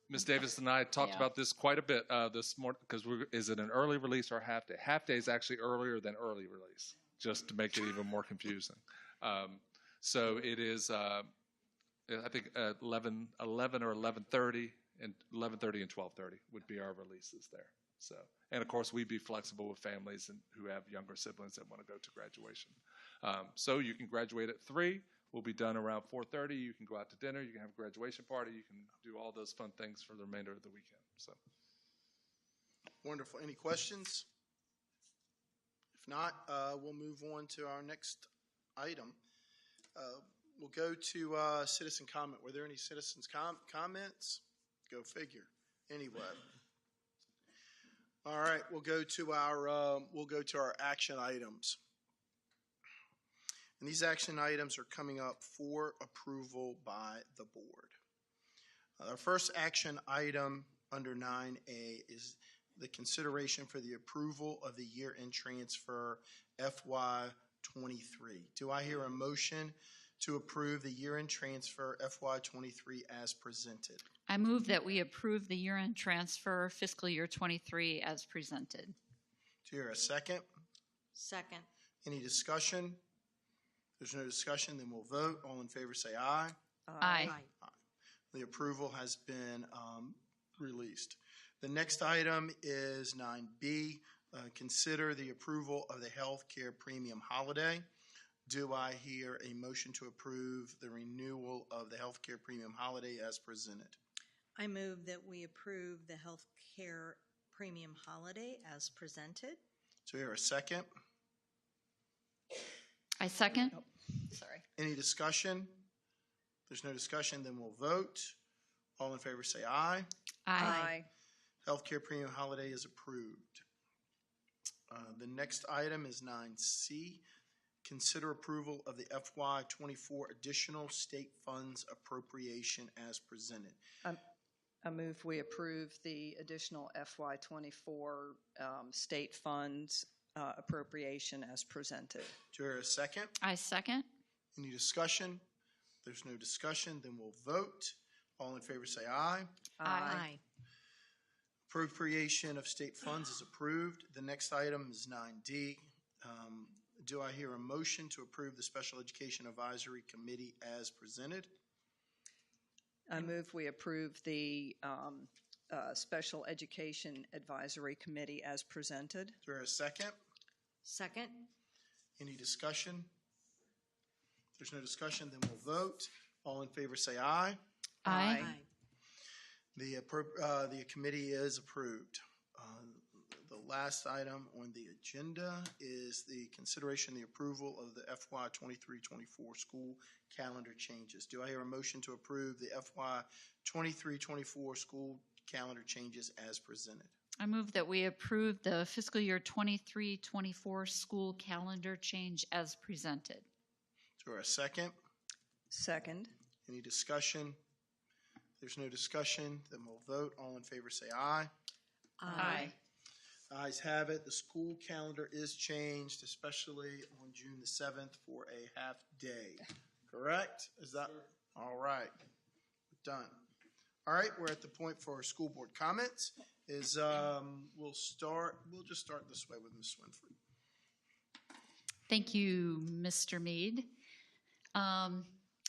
Ms. Davis and I talked Yeah. about this quite a bit this morning, because is it an early release or a half day? Half day is actually earlier than early release, just to make it even more confusing. So it is, I think 11 or 11:30 and 11:30 and 12:30 would be our releases there. So, and of course, we'd be flexible with families who have younger siblings that want to go to graduation. So you can graduate at 3. We'll be done around 4:30. You can go out to dinner. You can have a graduation party. You can do all those fun things for the remainder of the weekend. So, Wonderful. Any questions? If not, we'll move on to our next item. We'll go to citizen comment. Were there any citizens' comments? Go figure. Anyway. All right, we'll go to our action items. And these action items are coming up for approval by the board. Our first action item under 9A is the consideration for the approval of the year-end transfer FY23. Do I hear a motion to approve the year-end transfer FY23 as presented? I move that we approve the year-end transfer fiscal year 23 as presented. Do you hear a second? Second. Any discussion? If there's no discussion, then we'll vote. All in favor say aye. Aye. The approval has been released. The next item is 9B, consider the approval of the health care premium holiday. Do I hear a motion to approve the renewal of the health care premium holiday as presented? I move that we approve the health care premium holiday as presented. Do you hear a second? I second. Oh, sorry. Any discussion? If there's no discussion, then we'll vote. All in favor say aye. Aye. Healthcare premium holiday is approved. The next item is 9C. Consider approval of the FY24 additional state funds appropriation as presented. I move we approve the additional FY24 state funds appropriation as presented. Do you hear a second? I second. Any discussion? If there's no discussion, then we'll vote. All in favor say aye. Aye. Appropriation of state funds is approved. The next item is 9D. Do I hear a motion to approve the Special Education Advisory Committee as presented? I move we approve the Special Education Advisory Committee as presented. Is there a second? Second. Any discussion? If there's no discussion, then we'll vote. All in favor say aye. Aye. The committee is approved. The last item on the agenda is the consideration, the approval of the FY23-24 school calendar changes. Do I hear a motion to approve the FY23-24 school calendar changes as presented? I move that we approve the fiscal year 23-24 school calendar change as presented. Is there a second? Second. Any discussion? If there's no discussion, then we'll vote. All in favor say aye. Aye. Ayes have it. The school calendar is changed, especially on June the 7th for a half day. Correct? Is that all right? We're done. All right, we're at the point for our school board comments. We'll just start this way with Ms. Swinford. Thank you, Mr. Mead.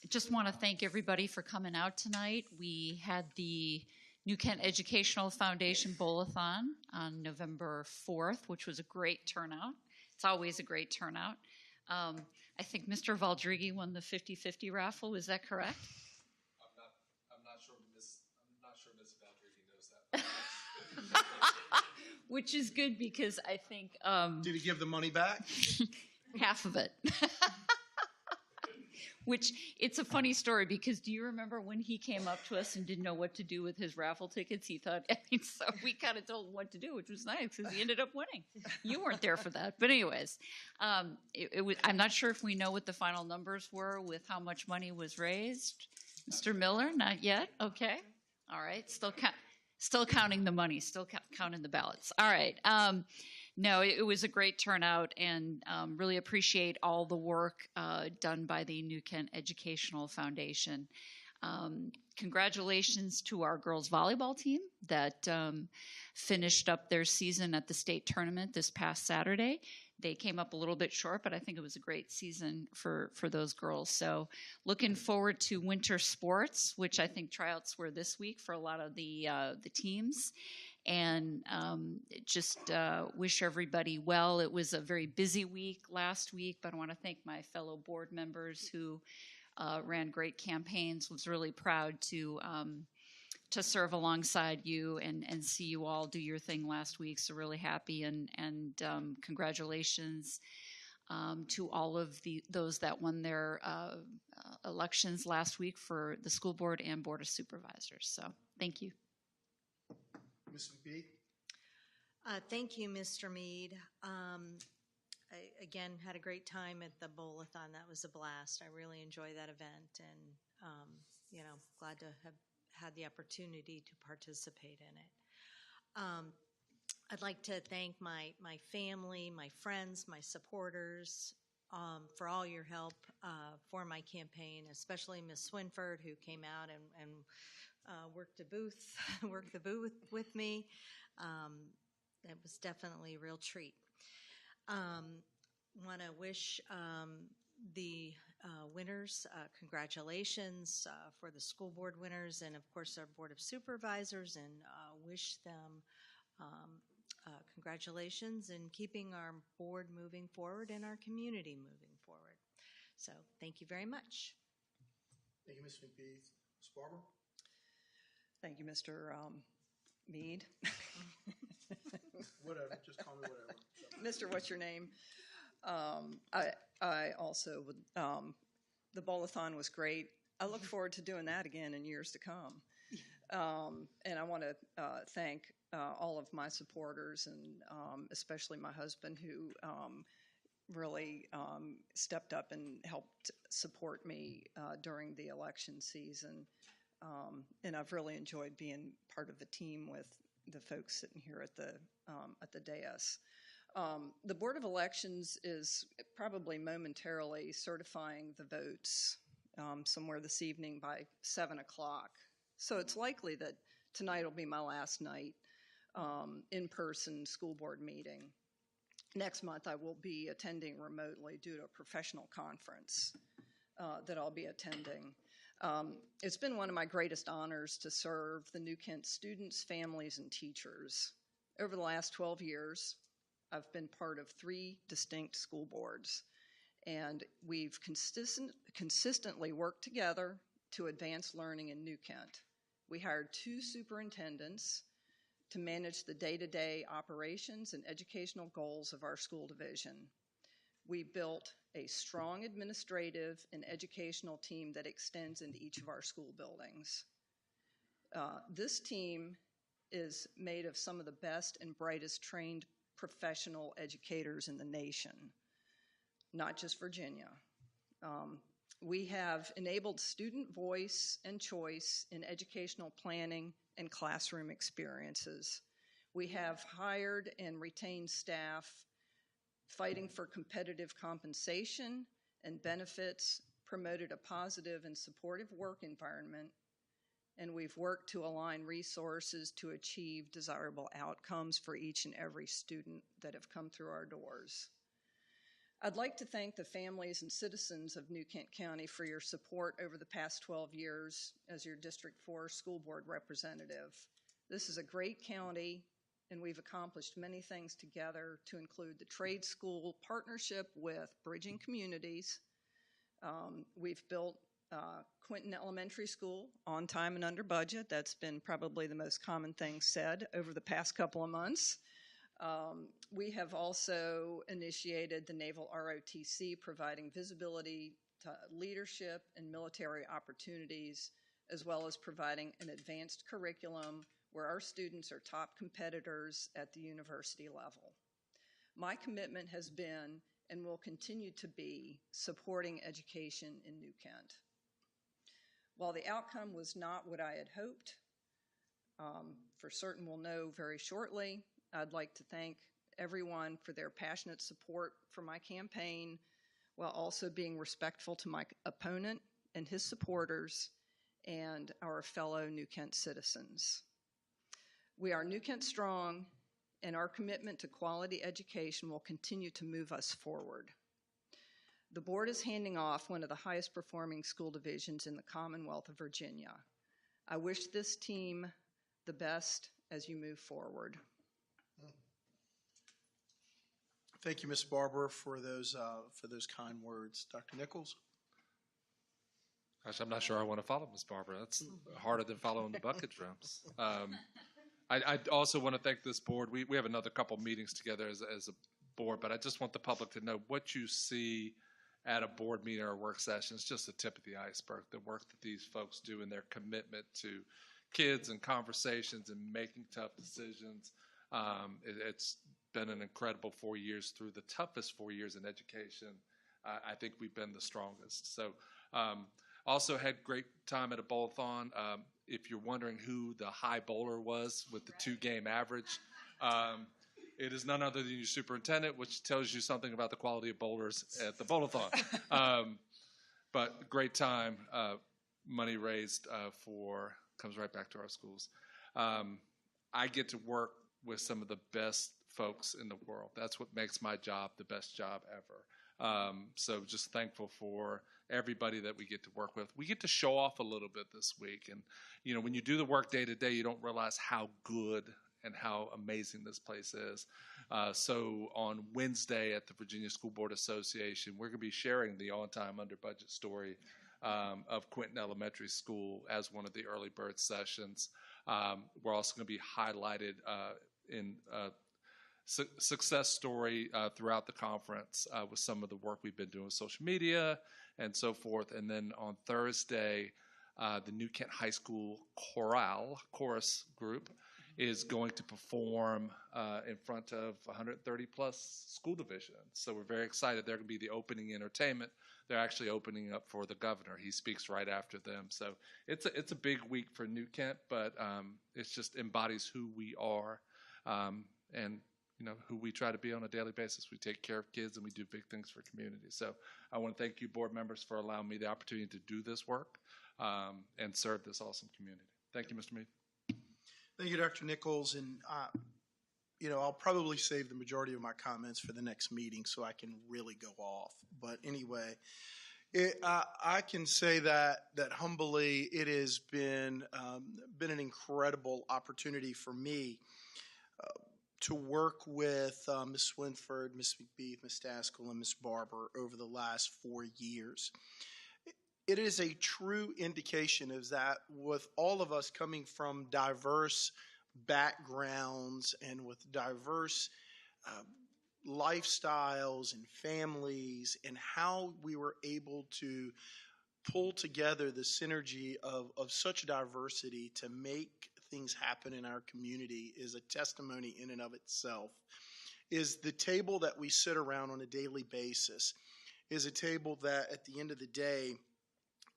Just want to thank everybody for coming out tonight. We had the New Kent Educational Foundation Bowl-a-thon on November 4th, which was a great turnout. It's always a great turnout. I think Mr. Valdrigi won the 50-50 raffle. Is that correct? I'm not sure Ms. Valdrigi knows that. Which is good because I think... Did he give the money back? Half of it. Which, it's a funny story because do you remember when he came up to us and didn't know what to do with his raffle tickets? He thought, so we kind of told him what to do, which was nice because he ended up winning. You weren't there for that. But anyways, I'm not sure if we know what the final numbers were with how much money was raised. Mr. Miller, not yet? Okay. All right. Still counting the money, still counting the ballots. All right. No, it was a great turnout, and really appreciate all the work done by the New Kent Educational Foundation. Congratulations to our girls volleyball team that finished up their season at the state tournament this past Saturday. They came up a little bit short, but I think it was a great season for those girls. So looking forward to winter sports, which I think tryouts were this week for a lot of the teams. And just wish everybody well. It was a very busy week last week, but I want to thank my fellow board members who ran great campaigns. Was really proud to serve alongside you and see you all do your thing last week. So really happy and congratulations to all of those that won their elections last week for the school board and board of supervisors. So thank you. Ms. McBee? Thank you, Mr. Mead. I, again, had a great time at the Bowl-a-thon. That was a blast. I really enjoyed that event, and glad to have had the opportunity to participate in it. I'd like to thank my family, my friends, my supporters for all your help for my campaign, especially Ms. Swinford, who came out and worked the booth with me. It was definitely a real treat. Want to wish the winners congratulations for the school board winners, and of course our board of supervisors, and wish them congratulations in keeping our board moving forward and our community moving forward. So thank you very much. Thank you, Ms. McBee. Ms. Barber? Thank you, Mr. Mead. Whatever, just call me whatever. Mr. What's your name? I also would, the Bowl-a-thon was great. I look forward to doing that again in years to come. And I want to thank all of my supporters, and especially my husband, who really stepped up and helped support me during the election season. And I've really enjoyed being part of the team with the folks sitting here at the dais. The Board of Elections is probably momentarily certifying the votes somewhere this evening by 7 o'clock. So it's likely that tonight will be my last night in-person school board meeting. Next month I will be attending remotely due to a professional conference that I'll be attending. It's been one of my greatest honors to serve the New Kent students, families, and teachers. Over the last 12 years, I've been part of 3 distinct school boards, and we've consistently worked together to advance learning in New Kent. We hired 2 superintendents to manage the day-to-day operations and educational goals of our school division. We built a strong administrative and educational team that extends into each of our school buildings. This team is made of some of the best and brightest trained professional educators in the nation, not just Virginia. We have enabled student voice and choice in educational planning and classroom experiences. We have hired and retained staff fighting for competitive compensation and benefits, promoted a positive and supportive work environment, and we've worked to align resources to achieve desirable outcomes for each and every student that have come through our doors. I'd like to thank the families and citizens of New Kent County for your support over the past 12 years as your District 4 school board representative. This is a great county, and we've accomplished many things together, to include the trade school partnership with Bridging Communities. We've built Quinton Elementary School on time and under budget. That's been probably the most common thing said over the past couple of months. We have also initiated the Naval ROTC, providing visibility to leadership and military opportunities, as well as providing an advanced curriculum where our students are top competitors at the university level. My commitment has been and will continue to be supporting education in New Kent. While the outcome was not what I had hoped, for certain we'll know very shortly, I'd like to thank everyone for their passionate support for my campaign, while also being respectful to my opponent and his supporters and our fellow New Kent citizens. We are New Kent strong, and our commitment to quality education will continue to move us forward. The board is handing off one of the highest performing school divisions in the Commonwealth of Virginia. I wish this team the best as you move forward. Thank you, Ms. Barber, for those kind words. Dr. Nichols? Gosh, I'm not sure I want to follow Ms. Barber. That's harder than following the bucket drums. I also want to thank this board. We have another couple meetings together as a board, but I just want the public to know what you see at a board meeting or a work session is just the tip of the iceberg, the work that these folks do and their commitment to kids and conversations and making tough decisions. It's been an incredible 4 years. Through the toughest 4 years in education, I think we've been the strongest. So also had great time at a bowl-a-thon. If you're wondering who the high bowler was with the 2-game average, it is none other than your superintendent, which tells you something about the quality of bowlers at the bowl-a-thon. But great time, money raised comes right back to our schools. I get to work with some of the best folks in the world. That's what makes my job the best job ever. So just thankful for everybody that we get to work with. We get to show off a little bit this week. And, you know, when you do the work day to day, you don't realize how good and how amazing this place is. So on Wednesday at the Virginia School Board Association, we're going to be sharing the on-time, under-budget story of Quinton Elementary School as one of the early bird sessions. We're also going to be highlighted in success story throughout the conference with some of the work we've been doing with social media and so forth. And then on Thursday, the New Kent High School chorus group is going to perform in front of 130 plus school divisions. So we're very excited. They're going to be the opening entertainment. They're actually opening up for the governor. He speaks right after them. So it's a big week for New Kent, but it just embodies who we are and you know who we try to be on a daily basis. We take care of kids and we do big things for community. So I want to thank you, board members, for allowing me the opportunity to do this work and serve this awesome community. Thank you, Mr. Mead. Thank you, Dr. Nichols. And, you know, I'll probably save the majority of my comments for the next meeting so I can really go off. But anyway, I can say that humbly it has been an incredible opportunity for me to work with Ms. Swinford, Ms. McBeath, Ms. Daskell, and Ms. Barber over the last 4 years. It is a true indication of that with all of us coming from diverse backgrounds and with diverse lifestyles and families, and how we were able to pull together the synergy of such diversity to make things happen in our community is a testimony in and of itself. Is the table that we sit around on a daily basis is a table that at the end of the day,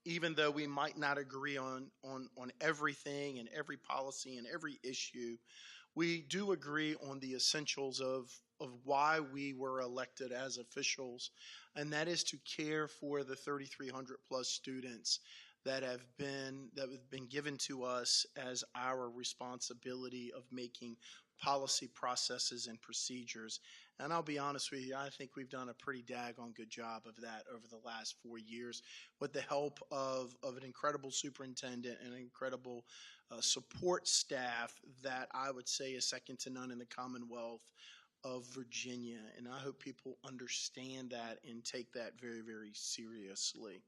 even though we might not agree on everything and every policy and every issue, we do agree on the essentials of why we were elected as officials, and that is to care for the 3,300 plus students that have been given to us as our responsibility of making policy processes and procedures. And I'll be honest with you, I think we've done a pretty daggone good job of that over the last 4 years with the help of an incredible superintendent and an incredible support staff that I would say is second to none in the Commonwealth of Virginia. And I hope people understand that and take that very, very seriously.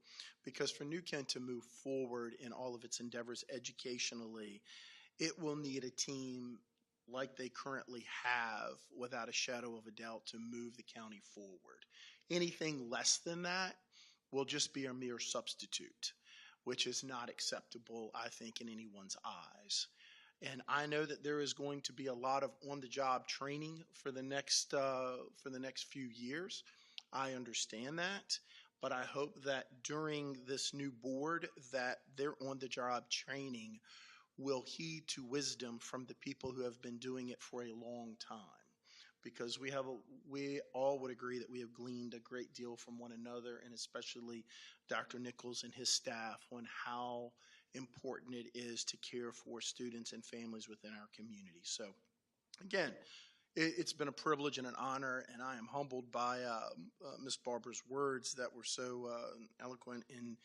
Because for New Kent to move forward in all of its endeavors educationally, it will need a team like they currently have, without a shadow of a doubt, to move the county forward. Anything less than that will just be a mere substitute, which is not acceptable, I think, in anyone's eyes. And I know that there is going to be a lot of on-the-job training for the next few years. I understand that, but I hope that during this new board that their on-the-job training will heed to wisdom from the people who have been doing it for a long time. because we all would agree that we have gleaned a great deal from one another, and especially Dr. Nichols and his staff on how important it is to care for students and families within our community. So again, it's been a privilege and an honor, and I am humbled by Ms. Barber's words that were so eloquent in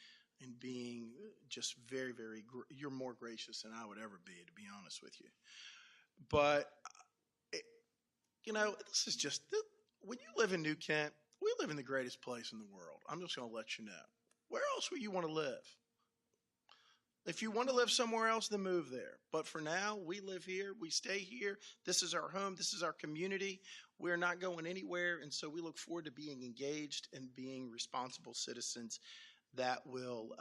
being just very, very, you're more gracious than I would ever be, to be honest with you. But, this is just, when you live in New Kent, we live in the greatest place in the world. I'm just going to let you know. Where else would you want to live? If you want to live somewhere else, then move there. But for now, we live here. We stay here. This is our home. This is our community. We're not going anywhere. And so we look forward to being engaged and being responsible citizens that will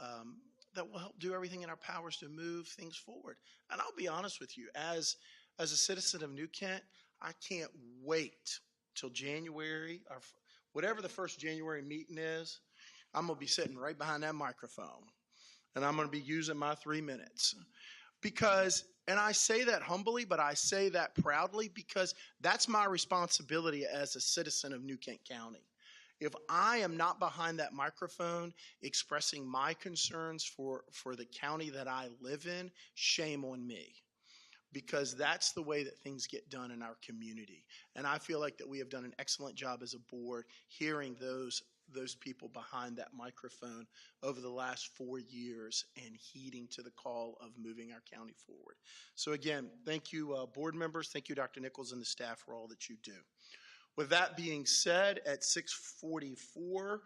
help do everything in our powers to move things forward. And I'll be honest with you, as a citizen of New Kent, I can't wait till January, or whatever the first January meeting is. I'm going to be sitting right behind that microphone. And I'm going to be using my 3 minutes because, and I say that humbly, but I say that proudly because that's my responsibility as a citizen of New Kent County. If I am not behind that microphone expressing my concerns for the county that I live in, shame on me, because that's the way that things get done in our community. And I feel like that we have done an excellent job as a board hearing those people behind that microphone over the last 4 years and heeding to the call of moving our county forward. So again, thank you, board members. Thank you, Dr. Nichols and the staff, for all that you do. With that being said, at 6:44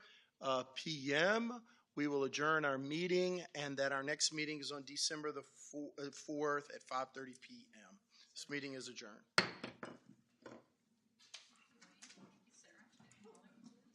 p.m., we will adjourn our meeting, and that our next meeting is on December the 4th at 5:30 p.m. This meeting is adjourned.